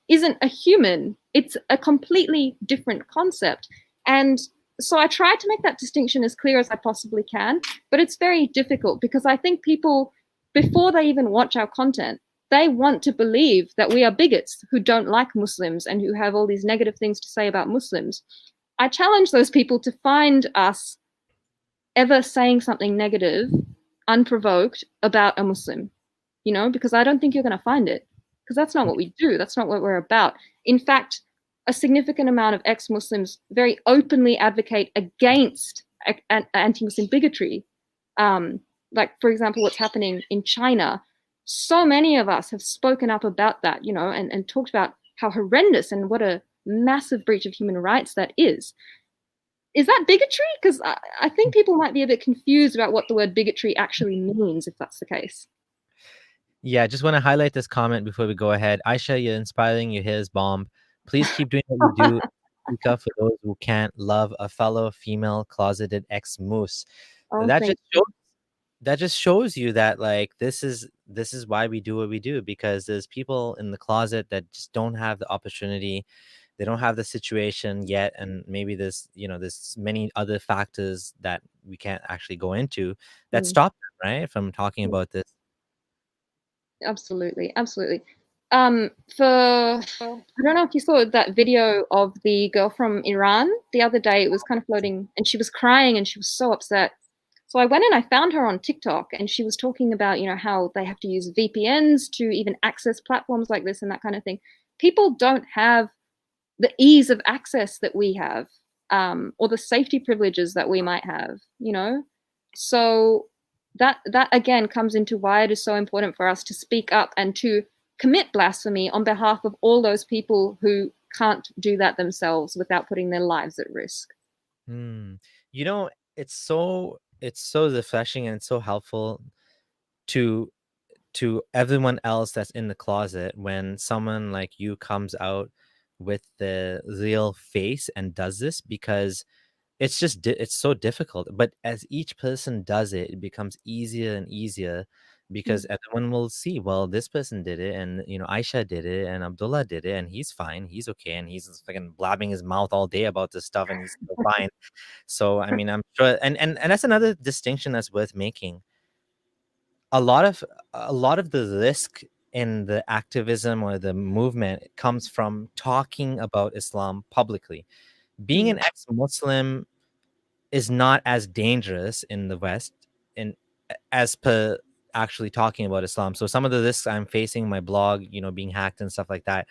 Speaker 2: isn't a human. It's a completely different concept. And so I try to make that distinction as clear as I possibly can, but it's very difficult because I think people, before they even watch our content, they want to believe that we are bigots who don't like Muslims and who have all these negative things to say about Muslims. I challenge those people to find us ever saying something negative, unprovoked, about a Muslim, because I don't think you're going to find it. because that's not what we do. That's not what we're about. In fact, a significant amount of ex-Muslims very openly advocate against anti-Muslim bigotry. Like, for example, what's happening in China. So many of us have spoken up about that, you know, and talked about how horrendous and what a massive breach of human rights that is. Is that bigotry? Because I think people might be a bit confused about what the word bigotry actually means, if that's the case.
Speaker 1: Yeah, I just want to highlight this comment before we go ahead. Ayesha, you're inspiring. Your hair is bomb. Please keep doing what you do. Speak up for those who can't love a fellow female closeted ex-moose.
Speaker 2: Oh,
Speaker 1: That
Speaker 2: thank
Speaker 1: just shows you that, like, this is why we do what we do, because there's people in the closet that just don't have the opportunity. They don't have the situation yet, and maybe there's many other factors that we can't actually go into that stop them, right, from talking about this.
Speaker 2: Absolutely, absolutely. I don't know if you saw that video of the girl from Iran the other day. It was kind of floating, and she was crying, and she was so upset. So I went and I found her on TikTok, and she was talking about, you know, how they have to use VPNs to even access platforms like this and that kind of thing. People don't have the ease of access that we have, or the safety privileges that we might have, you know. So that again comes into why it is so important for us to speak up and to commit blasphemy on behalf of all those people who can't do that themselves without putting their lives at risk.
Speaker 1: You know, it's so refreshing and it's so helpful to everyone else that's in the closet when someone like you comes out with the real face and does this, because it's just it's so difficult. But as each person does it, it becomes easier and easier, because everyone will see, well, this person did it, and you know, Ayesha did it, and Abdullah did it, and he's fine, he's okay, and he's fucking blabbing his mouth all day about this stuff, and he's still fine. So I mean, I'm sure, and that's another distinction that's worth making. A lot of the risk in the activism or the movement comes from talking about Islam publicly. Being an ex-Muslim is not as dangerous in the West in as per actually talking about Islam. So some of the risks I'm facing, my blog, you know, being hacked and stuff like that,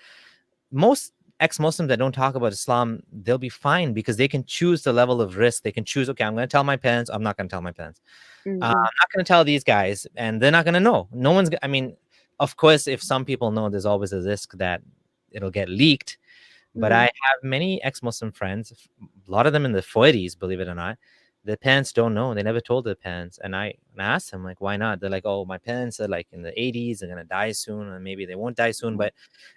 Speaker 1: most ex-Muslims that don't talk about Islam, they'll be fine because they can choose the level of risk. They can choose, okay, I'm going to tell my parents, I'm not going to tell my parents. I'm not going to tell these guys, and they're not going to know. No one's, I mean, of course, if some people know, there's always a risk that it'll get leaked. But I have many ex-Muslim friends, a lot of them in the 40s, believe it or not. Their parents don't know. They never told their parents. And I asked them, like, why not? They're like, oh, my parents are like in the 80s. They're going to die soon. And maybe they won't die soon. But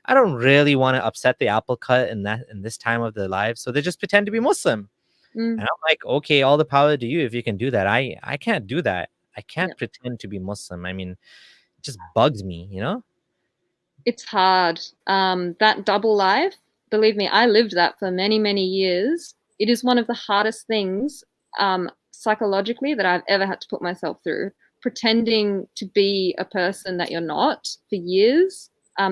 Speaker 1: I don't really want to upset the apple cart in this time of their lives. So they just pretend to be Muslim. And I'm like, okay, all the power to you if you can do that. I can't do that. I can't pretend to be Muslim. I mean, it just bugs me, you know?
Speaker 2: It's hard. That double life, believe me, I lived that for many, many years. It is one of the hardest things psychologically that I've ever had to put myself through. Pretending to be a person that you're not for years,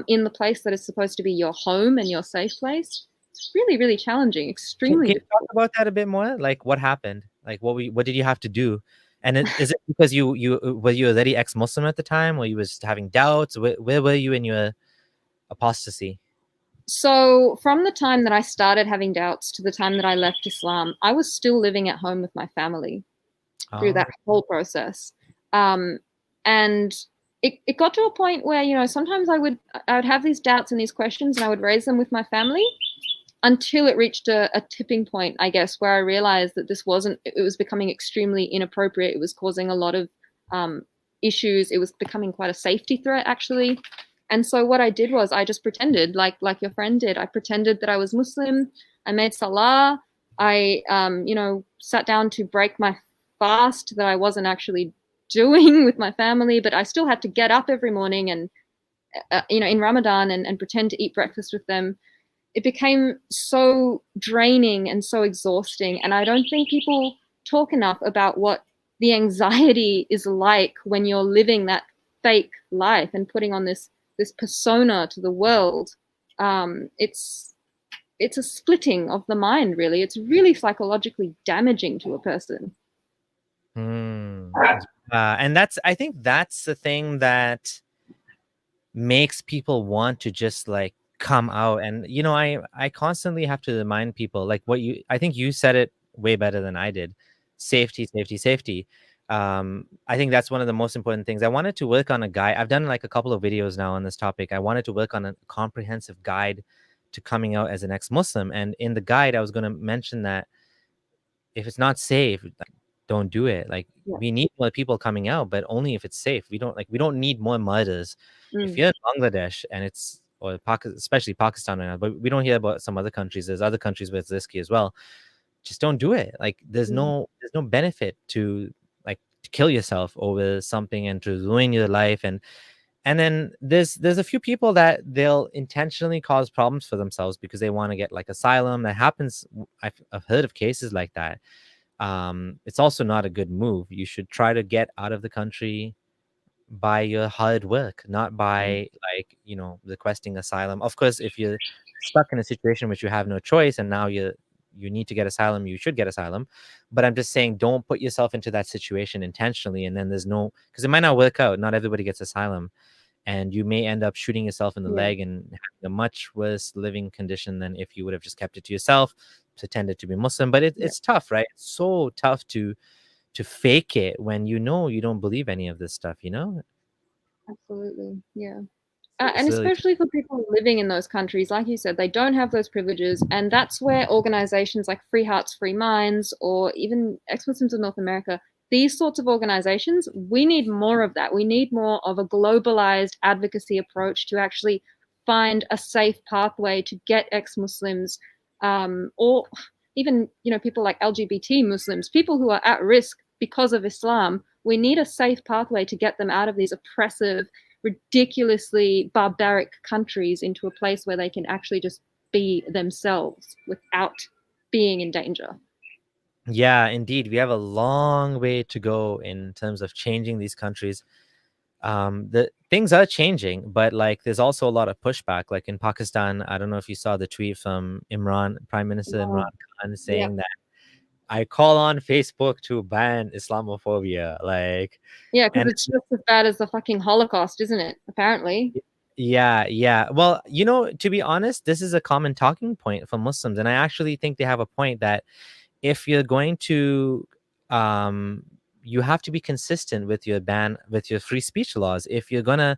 Speaker 2: in the place that is supposed to be your home and your safe place. It's really, really challenging, extremely
Speaker 1: Can you
Speaker 2: difficult.
Speaker 1: talk about that a bit more? Like, what happened? Like, what did you have to do? And is it because you were you already ex-Muslim at the time, or you was having doubts? Where were you in your apostasy?
Speaker 2: So from the time that I started having doubts to the time that I left Islam, I was still living at home with my family through that whole process. And it got to a point where, you know, sometimes I would have these doubts and these questions, and I would raise them with my family until it reached a tipping point, I guess, where I realized that it was becoming extremely inappropriate. It was causing a lot of issues. It was becoming quite a safety threat, actually. And so what I did was I just pretended, like your friend did. I pretended that I was Muslim. I made salah. I, sat down to break my fast that I wasn't actually doing with my family, but I still had to get up every morning and, in Ramadan and pretend to eat breakfast with them. It became so draining and so exhausting. And I don't think people talk enough about what the anxiety is like when you're living that fake life and putting on this persona to the world. It's a splitting of the mind, really. It's really psychologically damaging to a person.
Speaker 1: And I think that's the thing that makes people want to just like come out. And I constantly have to remind people, like, I think you said it way better than I did. Safety, safety, safety. I think that's one of the most important things. I wanted to work on a guide. I've done like a couple of videos now on this topic. I wanted to work on a comprehensive guide to coming out as an ex-Muslim. And in the guide, I was going to mention that if it's not safe, like, don't do it. Like, we need more people coming out, but only if it's safe. We don't need more murders. If you're in Bangladesh and especially Pakistan right now, but we don't hear about some other countries. There's other countries where it's risky as well. Just don't do it. Like, there's no benefit to like to kill yourself over something and to ruin your life. And then there's a few people that they'll intentionally cause problems for themselves because they want to get like asylum. That happens. I've heard of cases like that. It's also not a good move. You should try to get out of the country by your hard work, not by requesting asylum. Of course, if you're stuck in a situation which you have no choice and now you need to get asylum, you should get asylum. But I'm just saying, don't put yourself into that situation intentionally, and then because it might not work out. Not everybody gets asylum, and you may end up shooting yourself in the leg and having a much worse living condition than if you would have just kept it to yourself, pretended to be Muslim. But it's tough, right? It's so tough to fake it when you don't believe any of this stuff,
Speaker 2: Absolutely, yeah. And especially for people living in those countries, like you said, they don't have those privileges. And that's where organizations like Free Hearts, Free Minds, or even Ex-Muslims of North America, these sorts of organizations, we need more of that. We need more of a globalized advocacy approach to actually find a safe pathway to get ex-Muslims, or even people like LGBT Muslims, people who are at risk because of Islam. We need a safe pathway to get them out of these oppressive, ridiculously barbaric countries into a place where they can actually just be themselves without being in danger.
Speaker 1: Yeah, indeed. We have a long way to go in terms of changing these countries. The things are changing, but like there's also a lot of pushback. Like in Pakistan, I don't know if you saw the tweet from Prime Minister Imran Khan, saying that I call on Facebook to ban Islamophobia. Like,
Speaker 2: because it's just as bad as the fucking Holocaust, isn't it? Apparently.
Speaker 1: Yeah. Well, to be honest, this is a common talking point for Muslims, and I actually think they have a point that if you're going to, you have to be consistent with your free speech laws. If you're gonna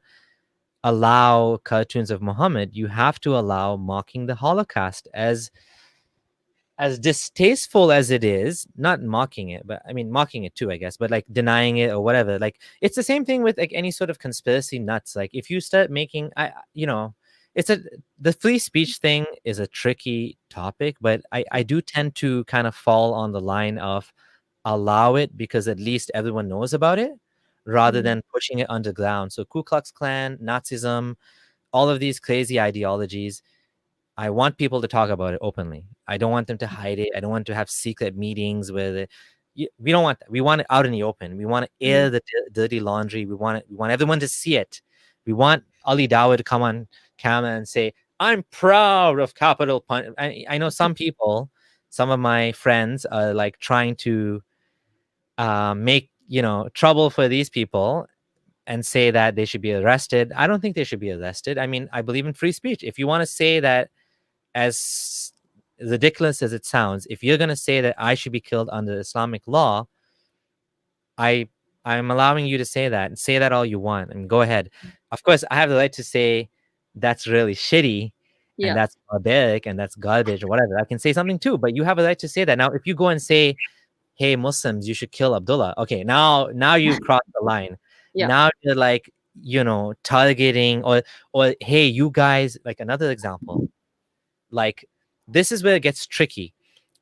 Speaker 1: allow cartoons of Muhammad, you have to allow mocking the Holocaust. As distasteful as it is, not mocking it, but I mean mocking it too, I guess, but like denying it or whatever. Like, it's the same thing with like any sort of conspiracy nuts. Like, if you start making, the free speech thing is a tricky topic, but I do tend to kind of fall on the line of allow it because at least everyone knows about it, rather than pushing it underground. So Ku Klux Klan, Nazism, all of these crazy ideologies, I want people to talk about it openly. I don't want them to hide it. I don't want to have secret meetings where we don't want that. We want it out in the open. We want to air the dirty laundry. We want everyone to see it. We want Ali Dawah to come on camera and say, "I'm proud of capital punishment." I know some people, some of my friends are like trying to make trouble for these people and say that they should be arrested. I don't think they should be arrested. I mean, I believe in free speech. If you want to say that, as ridiculous as it sounds, if you're going to say that I should be killed under Islamic law, I'm allowing you to say that, and say that all you want, and go ahead. Of course, I have the right to say that's really shitty and that's barbaric and that's garbage or whatever. I can say something too, but you have a right to say that. Now, if you go and say, "Hey, Muslims, you should kill Abdullah," okay, now you've crossed the line. Now you're like, targeting, or hey, you guys, like another example. Like, this is where it gets tricky,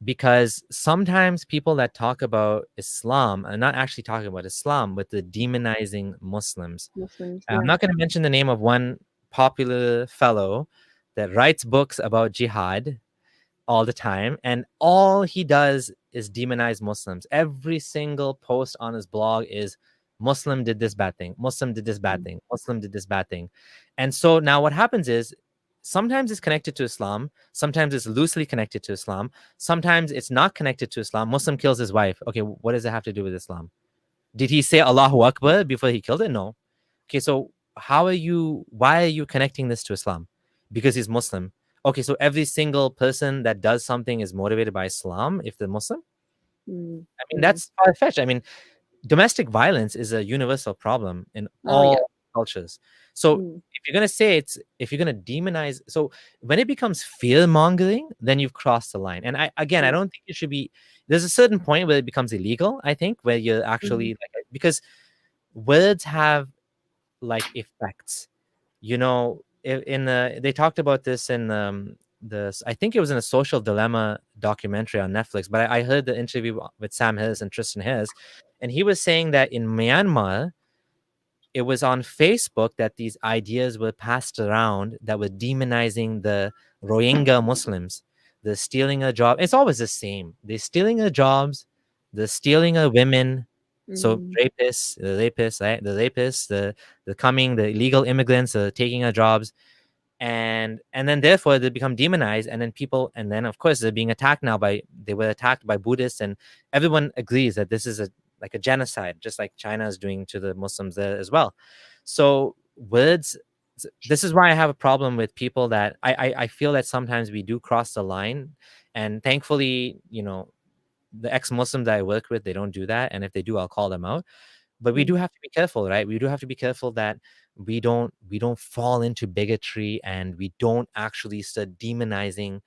Speaker 1: because sometimes people that talk about Islam are not actually talking about Islam, but they're demonizing Muslims. I'm not going to mention the name of one popular fellow that writes books about jihad all the time, and all he does is demonize Muslims. Every single post on his blog is Muslim did this bad thing, Muslim did this bad thing, Muslim did this bad thing. And so now what happens is, sometimes it's connected to Islam, sometimes it's loosely connected to Islam, sometimes it's not connected to Islam. Muslim kills his wife. Okay, what does it have to do with Islam? Did he say Allahu Akbar before he killed it? No. Okay, so why are you connecting this to Islam? Because he's Muslim. Okay, so every single person that does something is motivated by Islam if they're Muslim?
Speaker 2: Mm.
Speaker 1: I mean,
Speaker 2: Mm.
Speaker 1: that's far-fetched. I mean, domestic violence is a universal problem in
Speaker 2: Oh yeah.
Speaker 1: all cultures. So
Speaker 2: Mm.
Speaker 1: if you're gonna demonize, so when it becomes fear mongering, then you've crossed the line. And I
Speaker 2: Mm.
Speaker 1: don't think it should be. There's a certain point where it becomes illegal. I think where you're actually
Speaker 2: Mm.
Speaker 1: like, because words have like effects. You know, in the they talked about this in I think it was in a Social Dilemma documentary on Netflix, but I heard the interview with Sam Harris and Tristan Harris, and he was saying that in Myanmar, it was on Facebook that these ideas were passed around that were demonizing the Rohingya Muslims. The stealing of jobs. It's always the same. They're stealing of jobs, the stealing of women. So
Speaker 2: Mm.
Speaker 1: rapists, right? The rapists, the illegal immigrants, taking our jobs, and then therefore they become demonized, and then people, and then of course they're being attacked now they were attacked by Buddhists, and everyone agrees that this is like a genocide, just like China is doing to the Muslims there as well. So words, this is why I have a problem with people that I feel that sometimes we do cross the line, and thankfully, the ex-Muslims that I work with, they don't do that, and if they do, I'll call them out. But we do
Speaker 2: Mm.
Speaker 1: have to be careful, right? We do have to be careful that we don't fall into bigotry, and we don't actually start demonizing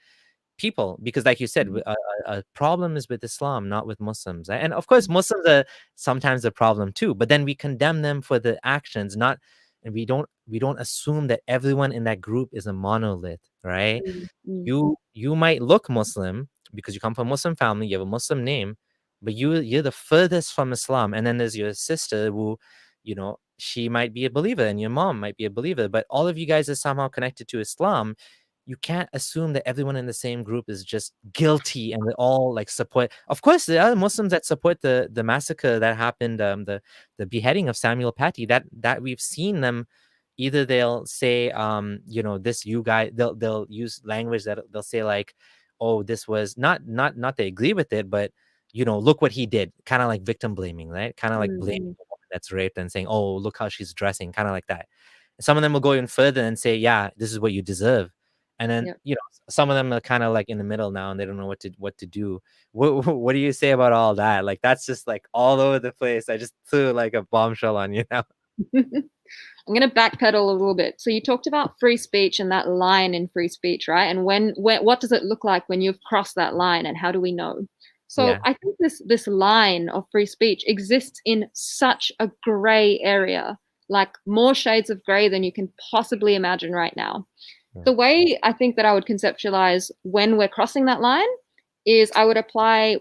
Speaker 1: people, because like you said,
Speaker 2: Mm.
Speaker 1: a problem is with Islam, not with Muslims, right? And of course Muslims are sometimes a problem too, but then we condemn them for the actions, not, and we don't assume that everyone in that group is a monolith, right?
Speaker 2: Mm. Mm.
Speaker 1: You might look Muslim because you come from a Muslim family, you have a Muslim name, but you're the furthest from Islam. And then there's your sister who, she might be a believer, and your mom might be a believer, but all of you guys are somehow connected to Islam. You can't assume that everyone in the same group is just guilty and they all like support. Of course, there are Muslims that support the massacre that happened, the beheading of Samuel Paty. That we've seen them. Either they'll say, this you guys, they'll use language that they'll say like, oh, this was not they agree with it, but look what he did, kind of like victim blaming, right? Kind of like blaming
Speaker 2: Mm.
Speaker 1: the woman that's raped and saying, oh, look how she's dressing, kind of like that. Some of them will go even further and say, yeah, this is what you deserve. And then,
Speaker 2: Yep.
Speaker 1: some of them are kind of like in the middle now, and they don't know what to do. What do you say about all that? Like, that's just like all over the place. I just threw like a bombshell on you now.
Speaker 2: I'm going to backpedal a little bit. So you talked about free speech and that line in free speech, right? And what does it look like when you've crossed that line, and how do we know? So
Speaker 1: Yeah.
Speaker 2: I think this line of free speech exists in such a gray area, like more shades of gray than you can possibly imagine right now.
Speaker 1: Yeah.
Speaker 2: The way I think that I would conceptualize when we're crossing that line is I would apply.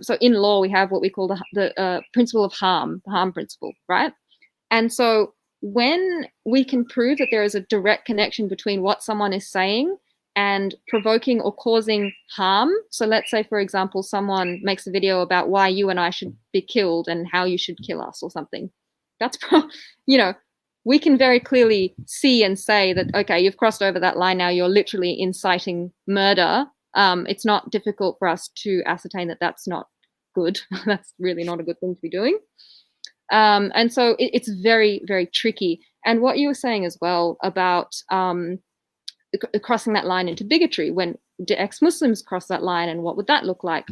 Speaker 2: So in law, we have what we call the principle of harm, the harm principle, right? And so when we can prove that there is a direct connection between what someone is saying and provoking or causing harm. So let's say, for example, someone makes a video about why you and I should be killed and how you should kill us or something. That's, we can very clearly see and say that, okay, you've crossed over that line now. You're literally inciting murder. It's not difficult for us to ascertain that that's not good. That's really not a good thing to be doing. And so it's very, very tricky. And what you were saying as well about crossing that line into bigotry, when do ex-Muslims cross that line, and what would that look like?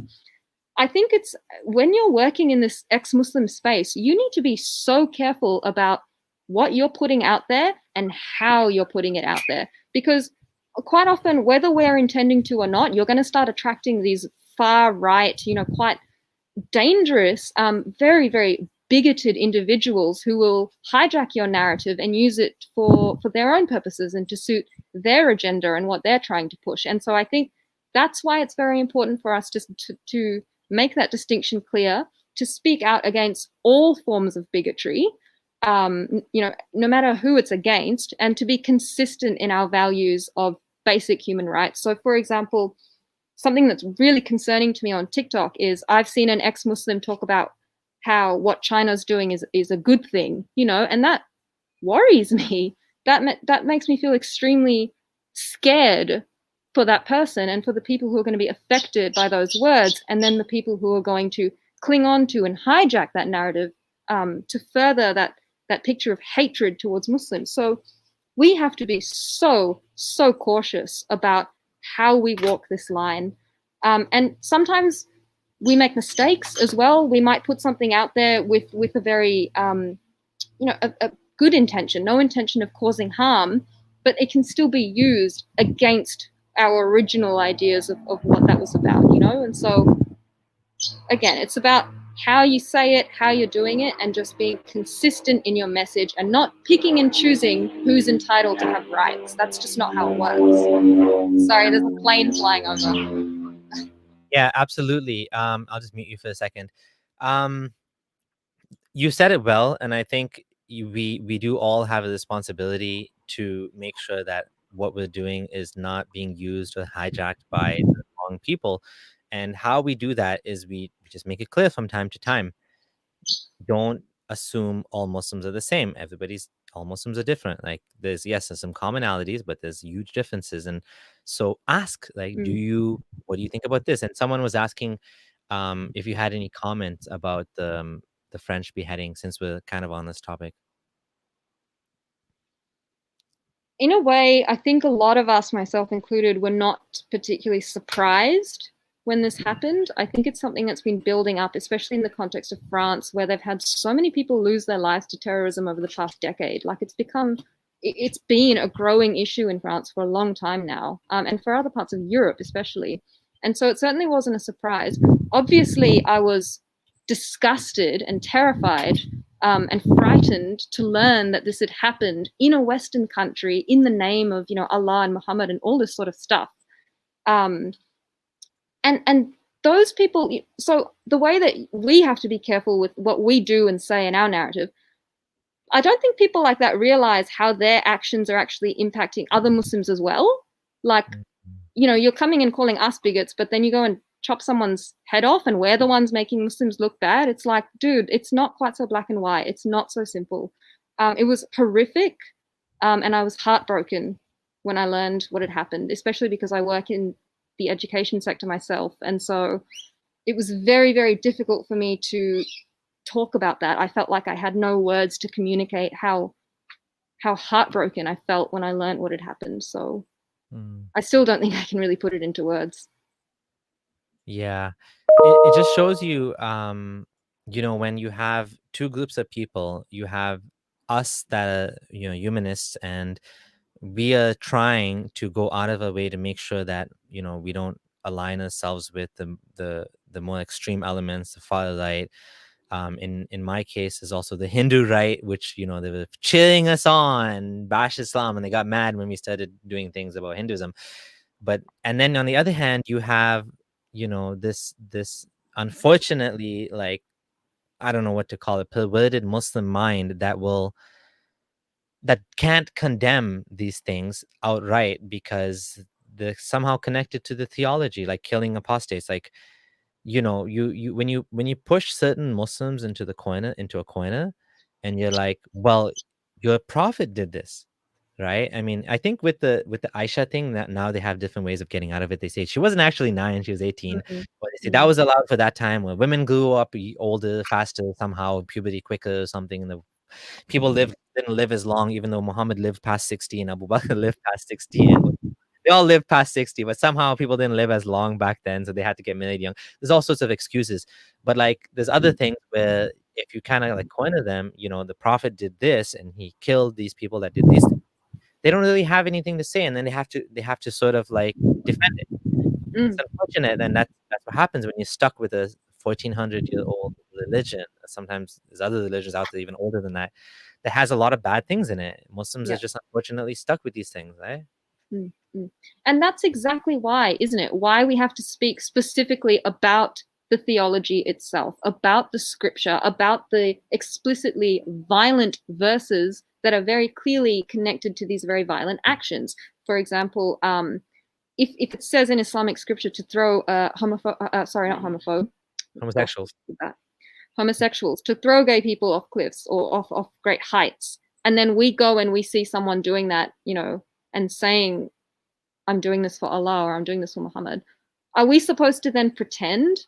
Speaker 2: I think it's when you're working in this ex-Muslim space, you need to be so careful about what you're putting out there and how you're putting it out there. Because quite often, whether we're intending to or not, you're going to start attracting these far right, quite dangerous, very, very bigoted individuals who will hijack your narrative and use it for their own purposes and to suit their agenda and what they're trying to push. And so I think that's why it's very important for us to make that distinction clear, to speak out against all forms of bigotry, no matter who it's against, and to be consistent in our values of basic human rights. So, for example, something that's really concerning to me on TikTok is I've seen an ex-Muslim talk about how what China's doing is a good thing, and that worries me. That makes me feel extremely scared for that person and for the people who are going to be affected by those words, and then the people who are going to cling on to and hijack that narrative to further that that picture of hatred towards Muslims. So we have to be so cautious about how we walk this line. And sometimes we make mistakes as well. We might put something out there with a very, a good intention, no intention of causing harm, but it can still be used against our original ideas of what that was about, And so, again, it's about how you say it, how you're doing it, and just being consistent in your message and not picking and choosing who's entitled to have rights. That's just not how it works. Sorry, there's a plane flying over.
Speaker 1: Yeah, absolutely. I'll just mute you for a second. You said it well, and I think we do all have a responsibility to make sure that what we're doing is not being used or hijacked by the wrong people. And how we do that is we just make it clear from time to time. Don't assume all Muslims are the same. All Muslims are different. Like there's some commonalities, but there's huge differences. And so ask, like, what do you think about this? And someone was asking if you had any comments about the French beheading, since we're kind of on this topic.
Speaker 2: In a way, I think a lot of us, myself included, were not particularly surprised when this happened. I think it's something that's been building up, especially in the context of France, where they've had so many people lose their lives to terrorism over the past decade. Like it's been a growing issue in France for a long time now, and for other parts of Europe especially. And so it certainly wasn't a surprise. Obviously, I was disgusted and terrified and frightened to learn that this had happened in a Western country in the name of, Allah and Muhammad and all this sort of stuff. And those people, so the way that we have to be careful with what we do and say in our narrative, I don't think people like that realize how their actions are actually impacting other Muslims as well. Like, you're coming and calling us bigots, but then you go and chop someone's head off and we're the ones making Muslims look bad. It's like, dude, it's not quite so black and white. It's not so simple. It was horrific. And I was heartbroken when I learned what had happened, especially because I work in the education sector myself. And so it was very, very difficult for me to talk about that. I felt like I had no words to communicate how heartbroken I felt when I learned what had happened. So I still don't think I can really put it into words.
Speaker 1: Yeah, it just shows you, when you have two groups of people, you have us that are, humanists, and we are trying to go out of our way to make sure that, we don't align ourselves with the more extreme elements, the far right. In my case is also the Hindu right, which, they were cheering us on, bash Islam, and they got mad when we started doing things about Hinduism. And then on the other hand, you have, this unfortunately, like, I don't know what to call it, perverted Muslim mind that can't condemn these things outright because they're somehow connected to the theology, like killing apostates. Like, you when you push certain Muslims into a corner, and you're like, well, your prophet did this, right? I mean, I think with the Ayesha thing, that now they have different ways of getting out of it. They say she wasn't actually 9, she was 18. But they say that was allowed for that time where women grew up older, faster, somehow puberty quicker or something, and the people didn't live as long, even though Muhammad lived past 60 and Abu Bakr lived past 60, and they all lived past 60, but somehow people didn't live as long back then, so they had to get married young. There's all sorts of excuses, but like there's other things where if you kind of like corner them, the prophet did this and he killed these people that did these things, they don't really have anything to say, and then they have to sort of like defend it. It's unfortunate, and that's what happens when you're stuck with a 1400-year-old religion. Sometimes there's other religions out there even older than that has a lot of bad things in it. Muslims are just unfortunately stuck with these things, right?
Speaker 2: And that's exactly why, isn't it? Why we have to speak specifically about the theology itself, about the scripture, about the explicitly violent verses that are very clearly connected to these very violent actions. For example, if it says in Islamic scripture to throw homosexuals, to throw gay people off cliffs or off great heights, and then we go and we see someone doing that, and saying, I'm doing this for Allah or I'm doing this for Muhammad, are we supposed to then pretend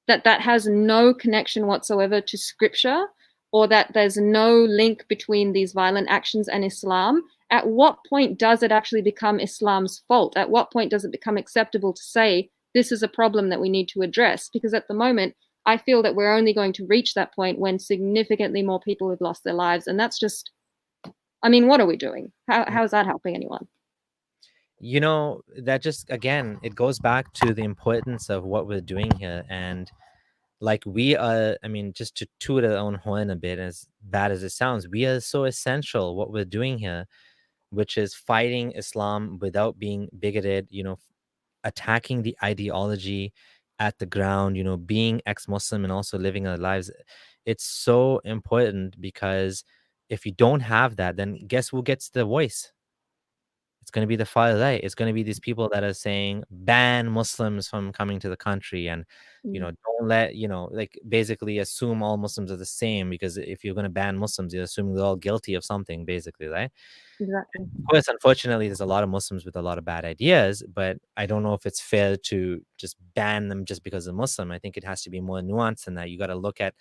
Speaker 2: that has no connection whatsoever to scripture? or that there's no link between these violent actions and Islam, at what point does it actually become Islam's fault? At what point does it become acceptable to say this is a problem that we need to address? Because at the moment, I feel that we're only going to reach that point when significantly more people have lost their lives. And that's just, I mean, what are we doing? How is that helping anyone?
Speaker 1: You know, that just, again, it goes back to the importance of what we're doing here. And like, we are, I mean, just to toot our own horn a bit, as bad as it sounds, we are so essential what we're doing here, which is fighting Islam without being bigoted, you know, attacking the ideology at the ground, you know, being ex-Muslim and also living our lives. It's so important, because if you don't have that, then guess who gets the voice? It's going to be the far right. It's going to be these people that are saying ban Muslims from coming to the country, and you know, don't let, you know, like, basically assume all Muslims are the same, because if you're going to ban Muslims, you're assuming they're all guilty of something, basically, right?
Speaker 2: Exactly.
Speaker 1: Of course, unfortunately, there's a lot of Muslims with a lot of bad ideas, but I don't know if it's fair to just ban them just because they're Muslim. I think it has to be more nuanced than that. You got to look at,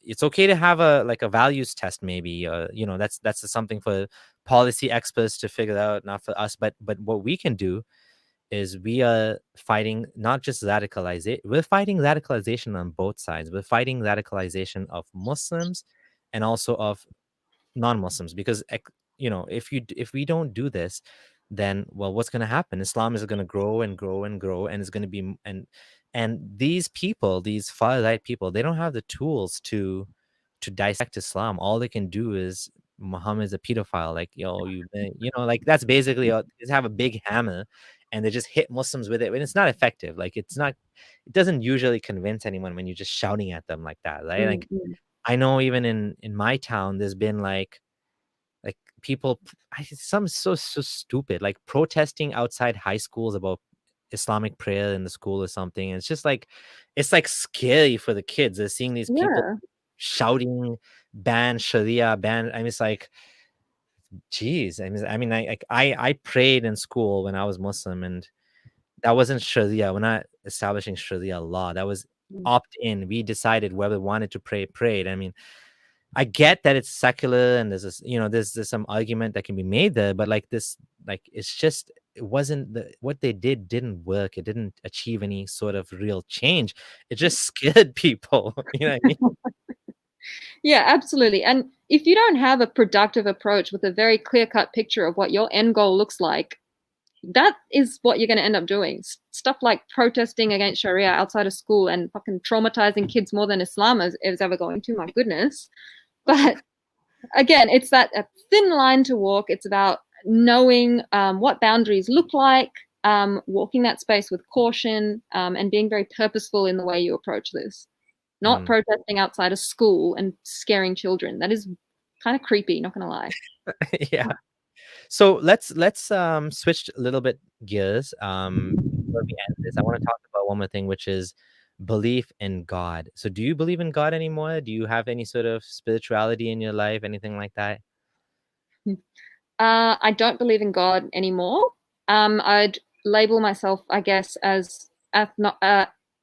Speaker 1: it's okay to have a, like, a values test, maybe, you know, that's something for policy experts to figure out, not for us. But what we can do is, we are fighting not just radicalization, we're fighting radicalization on both sides. We're fighting radicalization of Muslims and also of non-Muslims, because you know, if we don't do this, then, well, what's going to happen? Islam is going to grow and grow and grow, and it's going to be, and these people, these far right people, they don't have the tools to dissect Islam. All they can do is, Muhammad's a pedophile, like, yo, you know, like, that's basically is have a big hammer, and they just hit Muslims with it, and it's not effective. Like, it doesn't usually convince anyone when you're just shouting at them like that, right? Like, I know even in my town, there's been like people, some so stupid, like protesting outside high schools about Islamic prayer in the school or something. And it's just like, it's like scary for the kids. They're seeing these people
Speaker 2: Yeah.
Speaker 1: shouting, ban Sharia, ban. I mean, it's like, geez. I prayed in school when I was Muslim, and that wasn't Sharia. We're not establishing Sharia law. That was opt in. We decided whether we wanted to pray, prayed. I mean, I get that it's secular, and there's this, you know, there's some argument that can be made there, but like this, like, it's just, it wasn't what they didn't work. It didn't achieve any sort of real change. It just scared people. You know what I mean?
Speaker 2: Yeah, absolutely. And if you don't have a productive approach with a very clear-cut picture of what your end goal looks like, that is what you're going to end up doing. Stuff like protesting against Sharia outside of school and fucking traumatizing kids more than Islam is ever going to, my goodness. But again, it's that a thin line to walk. It's about knowing what boundaries look like, walking that space with caution, and being very purposeful in the way you approach this. Not protesting outside of school and scaring children. That is kind of creepy, not gonna lie.
Speaker 1: Yeah. So let's switch a little bit gears. Before we end this, I want to talk about one more thing, which is belief in God. So do you believe in God anymore? Do you have any sort of spirituality in your life, anything like that?
Speaker 2: I don't believe in God anymore. I'd label myself, I guess, as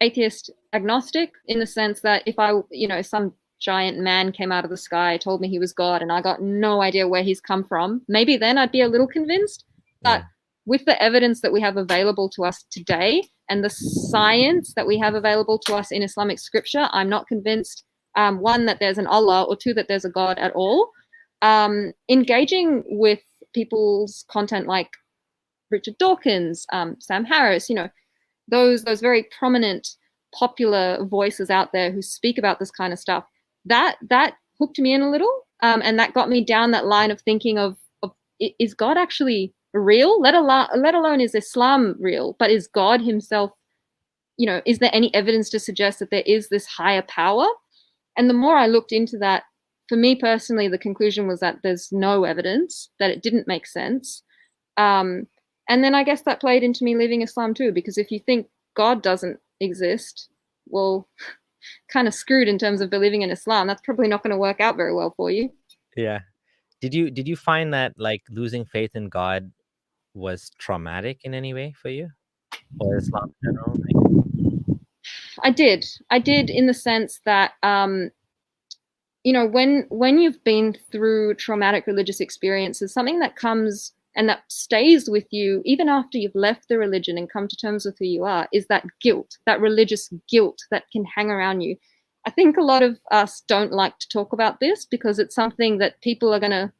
Speaker 2: atheist agnostic, in the sense that if some giant man came out of the sky, told me he was God, and I got no idea where he's come from, maybe then I'd be a little convinced. But with the evidence that we have available to us today and the science that we have available to us in Islamic scripture, I'm not convinced, one, that there's an Allah, or two, that there's a God at all. Engaging with people's content like Richard Dawkins, Sam Harris, those very prominent, popular voices out there who speak about this kind of stuff, that hooked me in a little, and that got me down that line of thinking of is God actually real? Let alone is Islam real, but is God himself, is there any evidence to suggest that there is this higher power? And the more I looked into that, for me personally, the conclusion was that there's no evidence, that it didn't make sense. And then I guess that played into me leaving Islam too, because if you think God doesn't exist, well, kind of screwed in terms of believing in Islam. That's probably not going to work out very well for you.
Speaker 1: Yeah. Did you find that, like, losing faith in God was traumatic in any way for you, or Islam in general?
Speaker 2: I did in the sense that you know, when you've been through traumatic religious experiences, something that comes and that stays with you even after you've left the religion and come to terms with who you are is that guilt, that religious guilt that can hang around you. I think a lot of us don't like to talk about this because it's something that people are going to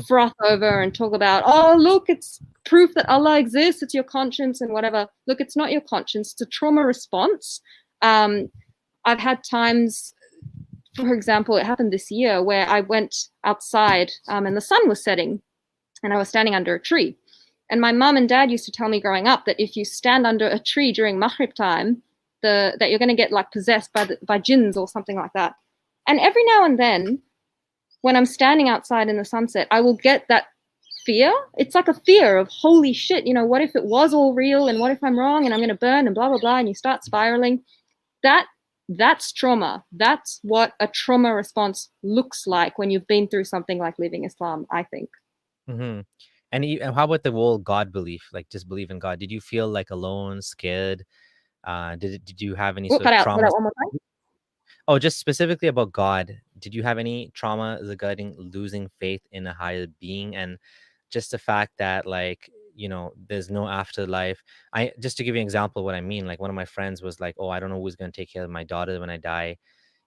Speaker 2: froth over and talk about. Oh, look, it's proof that Allah exists. It's your conscience and whatever. Look, it's not your conscience. It's a trauma response. I've had times, for example, it happened this year where I went outside and the sun was setting and I was standing under a tree. And my mum and dad used to tell me growing up that if you stand under a tree during Maghrib time, that you're going to get like possessed by jinns or something like that. And every now and then, when I'm standing outside in the sunset, I will get that fear. It's like a fear of, holy shit, you know, what if it was all real and what if I'm wrong and I'm going to burn and blah, blah, blah. And you start spiraling. That's trauma. That's what a trauma response looks like when you've been through something like leaving Islam, I think.
Speaker 1: Mm-hmm. And how about the whole God belief? Like, just believe in God. Did you feel like alone, scared? Did you have any
Speaker 2: We'll
Speaker 1: sort of
Speaker 2: cut
Speaker 1: trauma?
Speaker 2: out one more time.
Speaker 1: Oh, just specifically about God. Did you have any trauma regarding losing faith in a higher being, and just the fact that, like, you know, there's no afterlife? I just to give you an example of what I mean. Like, one of my friends was like, "Oh, I don't know who's going to take care of my daughter when I die."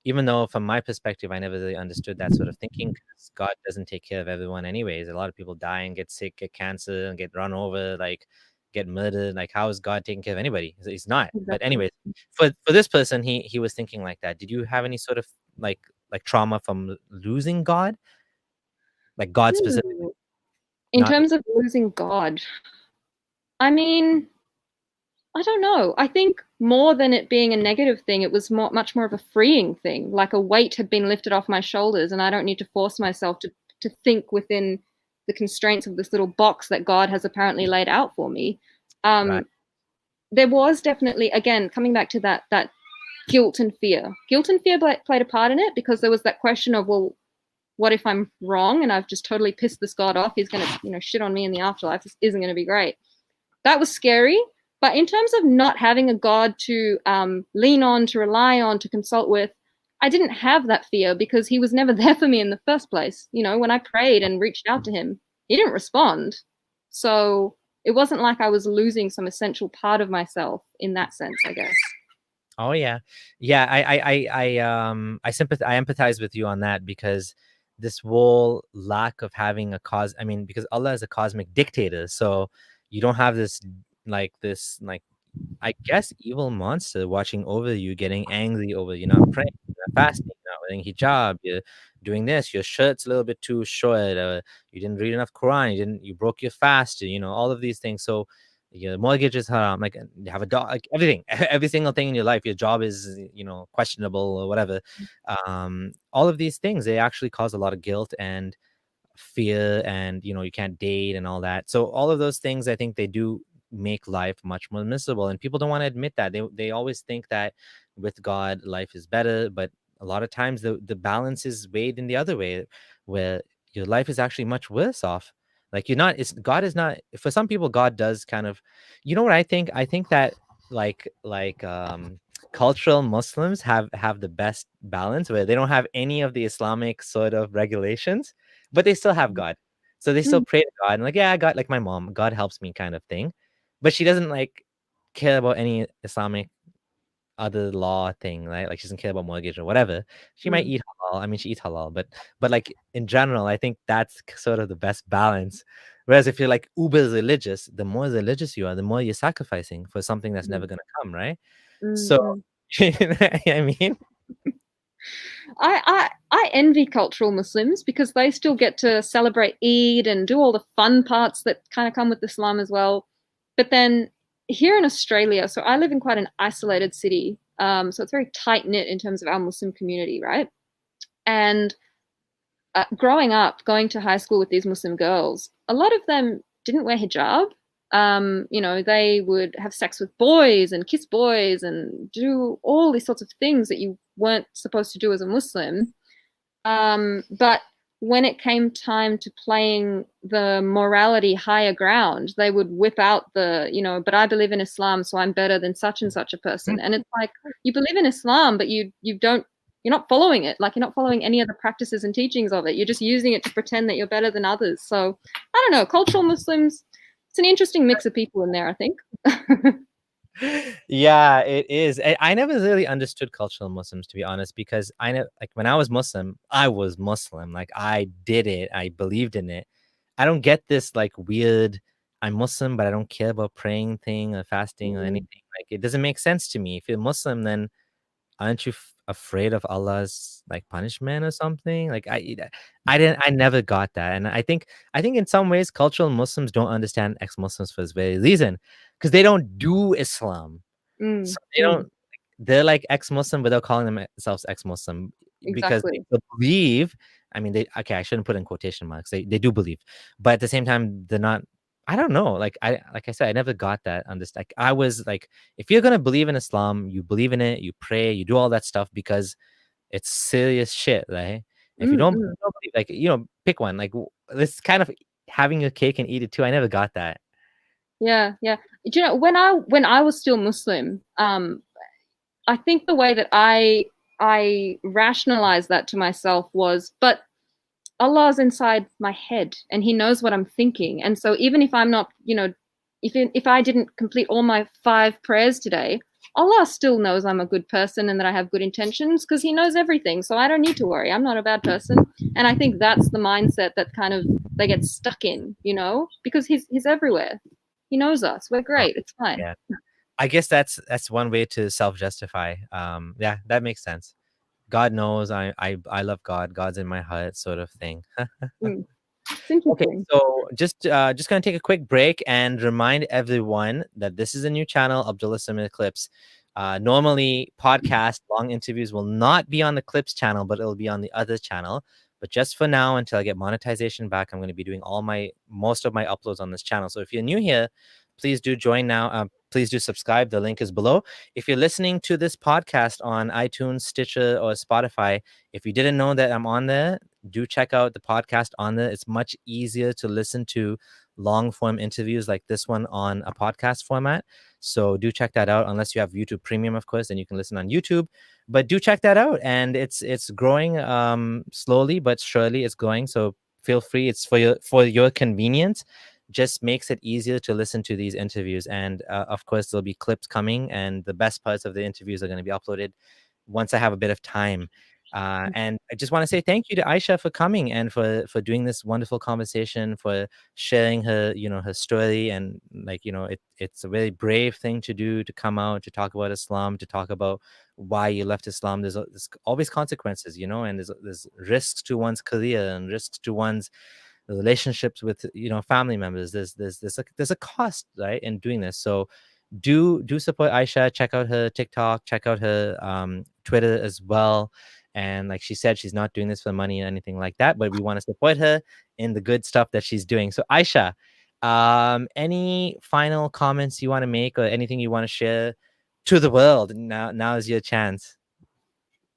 Speaker 1: Even though from my perspective, I never really understood that sort of thinking, because God doesn't take care of everyone anyways. A lot of people die and get sick, get cancer, and get run over, like get murdered. Like, how is God taking care of anybody? He's not. But
Speaker 2: Exactly.
Speaker 1: anyways, for this person, he was thinking like that. Did you have any sort of like trauma from losing God? Like God specifically,
Speaker 2: In
Speaker 1: not
Speaker 2: terms of losing God, I mean, I don't know. I think more than it being a negative thing, it was much more of a freeing thing. Like a weight had been lifted off my shoulders, and I don't need to force myself to think within the constraints of this little box that God has apparently laid out for me.
Speaker 1: right.
Speaker 2: There was definitely, again, coming back to that guilt and fear. Guilt and fear played a part in it because there was that question of, well, what if I'm wrong and I've just totally pissed this God off? He's going to, you know, shit on me in the afterlife. This isn't going to be great. That was scary. But in terms of not having a God to lean on, to rely on, to consult with, I didn't have that fear because he was never there for me in the first place. You know, when I prayed and reached out to him, he didn't respond. So it wasn't like I was losing some essential part of myself in that sense, I guess.
Speaker 1: Oh yeah, yeah. I empathize with you on that, because this whole lack of having a cause. I mean, because Allah is a cosmic dictator, so you don't have this I guess evil monster watching over you, getting angry over you not praying, you're not fasting, you're not wearing hijab, you're doing this, your shirt's a little bit too short, you didn't read enough Quran, you broke your fast, you know, all of these things. So your mortgage is haram, like you have a dog, like everything, every single thing in your life, your job is, you know, questionable or whatever. All of these things, they actually cause a lot of guilt and fear, and you know, you can't date and all that. So all of those things, I think they do make life much more miserable, and people don't want to admit that. They always think that with God life is better, but a lot of times the balance is weighed in the other way, where your life is actually much worse off. Like, you're not, it's God is not, for some people God does kind of, you know what I think that cultural Muslims have the best balance, where they don't have any of the Islamic sort of regulations, but they still have God. So they still
Speaker 2: Mm.
Speaker 1: pray to God, and like, yeah, God, like my mom, God helps me kind of thing. But she doesn't like care about any Islamic other law thing, right? Like, she doesn't care about mortgage or whatever. She might
Speaker 2: Mm.
Speaker 1: eat halal. I mean, she eats halal, but like in general, I think that's sort of the best balance. Whereas if you're like uber religious, the more religious you are, the more you're sacrificing for something that's never
Speaker 2: Mm.
Speaker 1: gonna come, right? So,
Speaker 2: Mm.
Speaker 1: I mean,
Speaker 2: I envy cultural Muslims because they still get to celebrate Eid and do all the fun parts that kind of come with Islam as well. But then here in Australia, so I live in quite an isolated city, so it's very tight knit in terms of our Muslim community, right? And growing up, going to high school with these Muslim girls, a lot of them didn't wear hijab. You know, they would have sex with boys and kiss boys and do all these sorts of things that you weren't supposed to do as a Muslim. But when it came time to playing the morality higher ground, they would whip out the, you know, but I believe in Islam, so I'm better than such and such a person. And it's like, you believe in Islam, but you don't you're not following it. Like, you're not following any of the practices and teachings of it. You're just using it to pretend that you're better than others. So I don't know, cultural Muslims, it's an interesting mix of people in there, I think.
Speaker 1: Yeah, it is. I never really understood cultural Muslims, to be honest, because I know, like, when I was Muslim, I was Muslim. Like, I did it. I believed in it. I don't get this like weird, I'm Muslim, but I don't care about praying thing or fasting or anything. Like, it doesn't make sense to me. If you're Muslim, then aren't you afraid of Allah's like punishment or something? Like, I never got that. And I think in some ways cultural Muslims don't understand ex-Muslims for this very reason, because they don't do Islam. So they don't, they're like ex-Muslim without calling themselves ex-Muslim, because
Speaker 2: Exactly.
Speaker 1: they believe, I mean, okay, I shouldn't put in quotation marks. They do believe, but at the same time, they're not. I don't know. Like I said, I never got that. Like, I was like, if you're gonna believe in Islam, you believe in it, you pray, you do all that stuff because it's serious shit, right? If you don't believe, like, pick one. Like, this kind of having your cake and eat it too. I never got that.
Speaker 2: Yeah, yeah. Do you know, when I was still Muslim, I think the way that I rationalized that to myself was, but Allah's inside my head and He knows what I'm thinking. And so even if I'm not, if I didn't complete all my 5 prayers today, Allah still knows I'm a good person and that I have good intentions, because He knows everything. So I don't need to worry. I'm not a bad person. And I think that's the mindset that kind of they get stuck in, because He's everywhere. He knows us. We're great. It's fine.
Speaker 1: Yeah. I guess that's one way to self-justify. Yeah, that makes sense. God knows I love God. God's in my heart, sort of thing.
Speaker 2: It's
Speaker 1: Okay,
Speaker 2: interesting.
Speaker 1: so just gonna take a quick break and remind everyone that this is a new channel, Abdullah Sameer Clips. Normally, podcast long interviews will not be on the Clips channel, but it'll be on the other channel. But just for now, until I get monetization back, I'm going to be doing most of my uploads on this channel. So if you're new here, please do join now. Please do subscribe. The link is below. If you're listening to this podcast on iTunes, Stitcher, or Spotify, if you didn't know that I'm on there, do check out the podcast on there. It's much easier to listen to long form interviews like this one on a podcast format. So do check that out. Unless you have YouTube Premium, of course, then you can listen on YouTube. But do check that out, and it's growing slowly but surely. It's growing, so feel free. It's for your convenience. Just makes it easier to listen to these interviews, and of course there'll be clips coming, and the best parts of the interviews are going to be uploaded once I have a bit of time. And I just want to say thank you to Ayesha for coming and for doing this wonderful conversation, for sharing her her story, and like it's a very brave thing to do, to come out to talk about Islam, to talk about why you left Islam. There's always consequences, and there's risks to one's career and risks to one's relationships with family members. There's a cost, right, in doing this. So do support Ayesha. Check out her TikTok, check out her Twitter as well. And like she said, she's not doing this for money or anything like that, but we want to support her in the good stuff that she's doing. So Ayesha, any final comments you want to make or anything you want to share to the world? Now is your chance.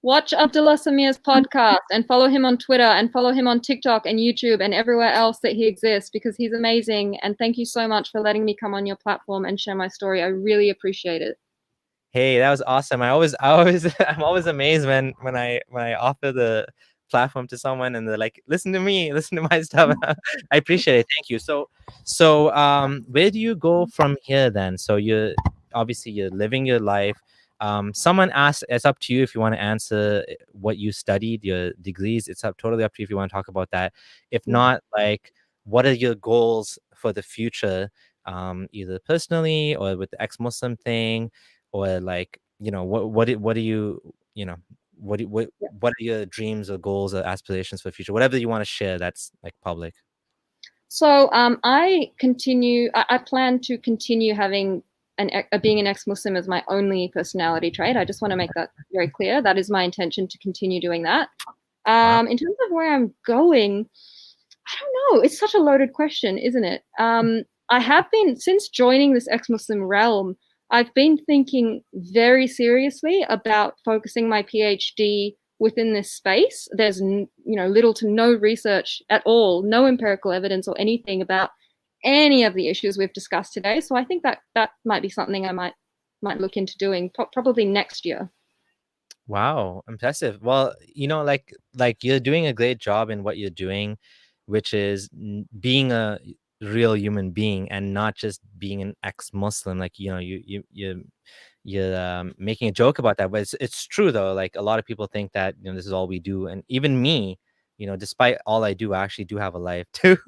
Speaker 2: Watch Abdullah Sameer's podcast and follow him on Twitter and follow him on TikTok and YouTube and everywhere else that he exists, because he's amazing. And thank you so much for letting me come on your platform and share my story. I really appreciate it.
Speaker 1: Hey, that was awesome. I'm always amazed when I offer the platform to someone and they're like, listen to me, listen to my stuff. I appreciate it. Thank you. So where do you go from here then? So you're living your life. Someone asked, it's up to you if you want to answer what you studied, your degrees. It's totally up to you if you want to talk about that. If not, like, what are your goals for the future, either personally or with the ex-Muslim thing, or like, what are you, what are your dreams or goals or aspirations for the future? Whatever you want to share that's like public.
Speaker 2: So I plan to continue having being an ex-Muslim as my only personality trait. I just want to make that very clear. That is my intention, to continue doing that.
Speaker 1: Wow.
Speaker 2: In terms of where I'm going, I don't know. It's such a loaded question, isn't it? I have been, since joining this ex-Muslim realm, I've been thinking very seriously about focusing my PhD within this space. There's little to no research at all, no empirical evidence or anything about any of the issues we've discussed today. So I think that might be something I might look into doing probably next year.
Speaker 1: Wow, impressive. Well, like you're doing a great job in what you're doing, which is being a real human being and not just being an ex-Muslim. Like, you're making a joke about that, but it's true though. Like a lot of people think that this is all we do, and even me, despite all I do, I actually do have a life too.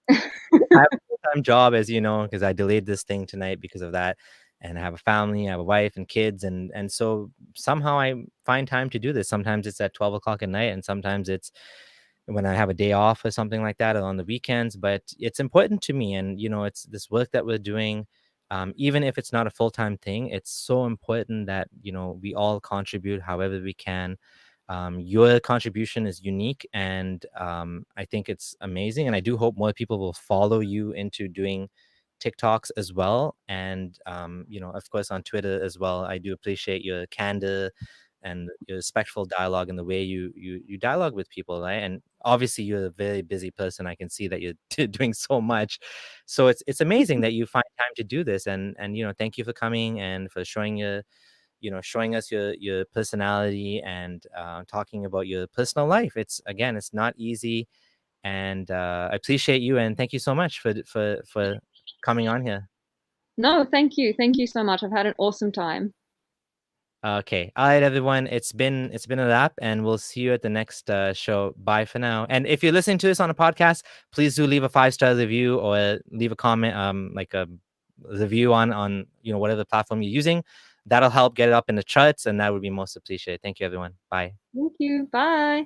Speaker 1: I have a full-time job, as you know, because I delayed this thing tonight because of that. And I have a family, I have a wife and kids, and so somehow I find time to do this. Sometimes it's at 12 o'clock at night, and sometimes it's when I have a day off or something like that, or on the weekends. But it's important to me, and it's this work that we're doing. Even if it's not a full-time thing, it's so important that we all contribute however we can. Your contribution is unique, and I think it's amazing. And I do hope more people will follow you into doing TikToks as well. And, of course, on Twitter as well. I do appreciate your candor and your respectful dialogue and the way you dialogue with people, right? And obviously, you're a very busy person. I can see that you're doing so much. So it's amazing that you find time to do this. And thank you for coming and for showing us your personality and talking about your personal life. It's not easy, and I appreciate you, and thank you so much for coming on here.
Speaker 2: No, thank you. Thank you so much. I've had an awesome time.
Speaker 1: Okay, all right, everyone. It's been a wrap, and we'll see you at the next show. Bye for now. And if you're listening to this on a podcast, please do leave a 5-star review or leave a comment, like a review on whatever platform you're using. That'll help get it up in the charts, and that would be most appreciated. Thank you, everyone. Bye.
Speaker 2: Thank you. Bye.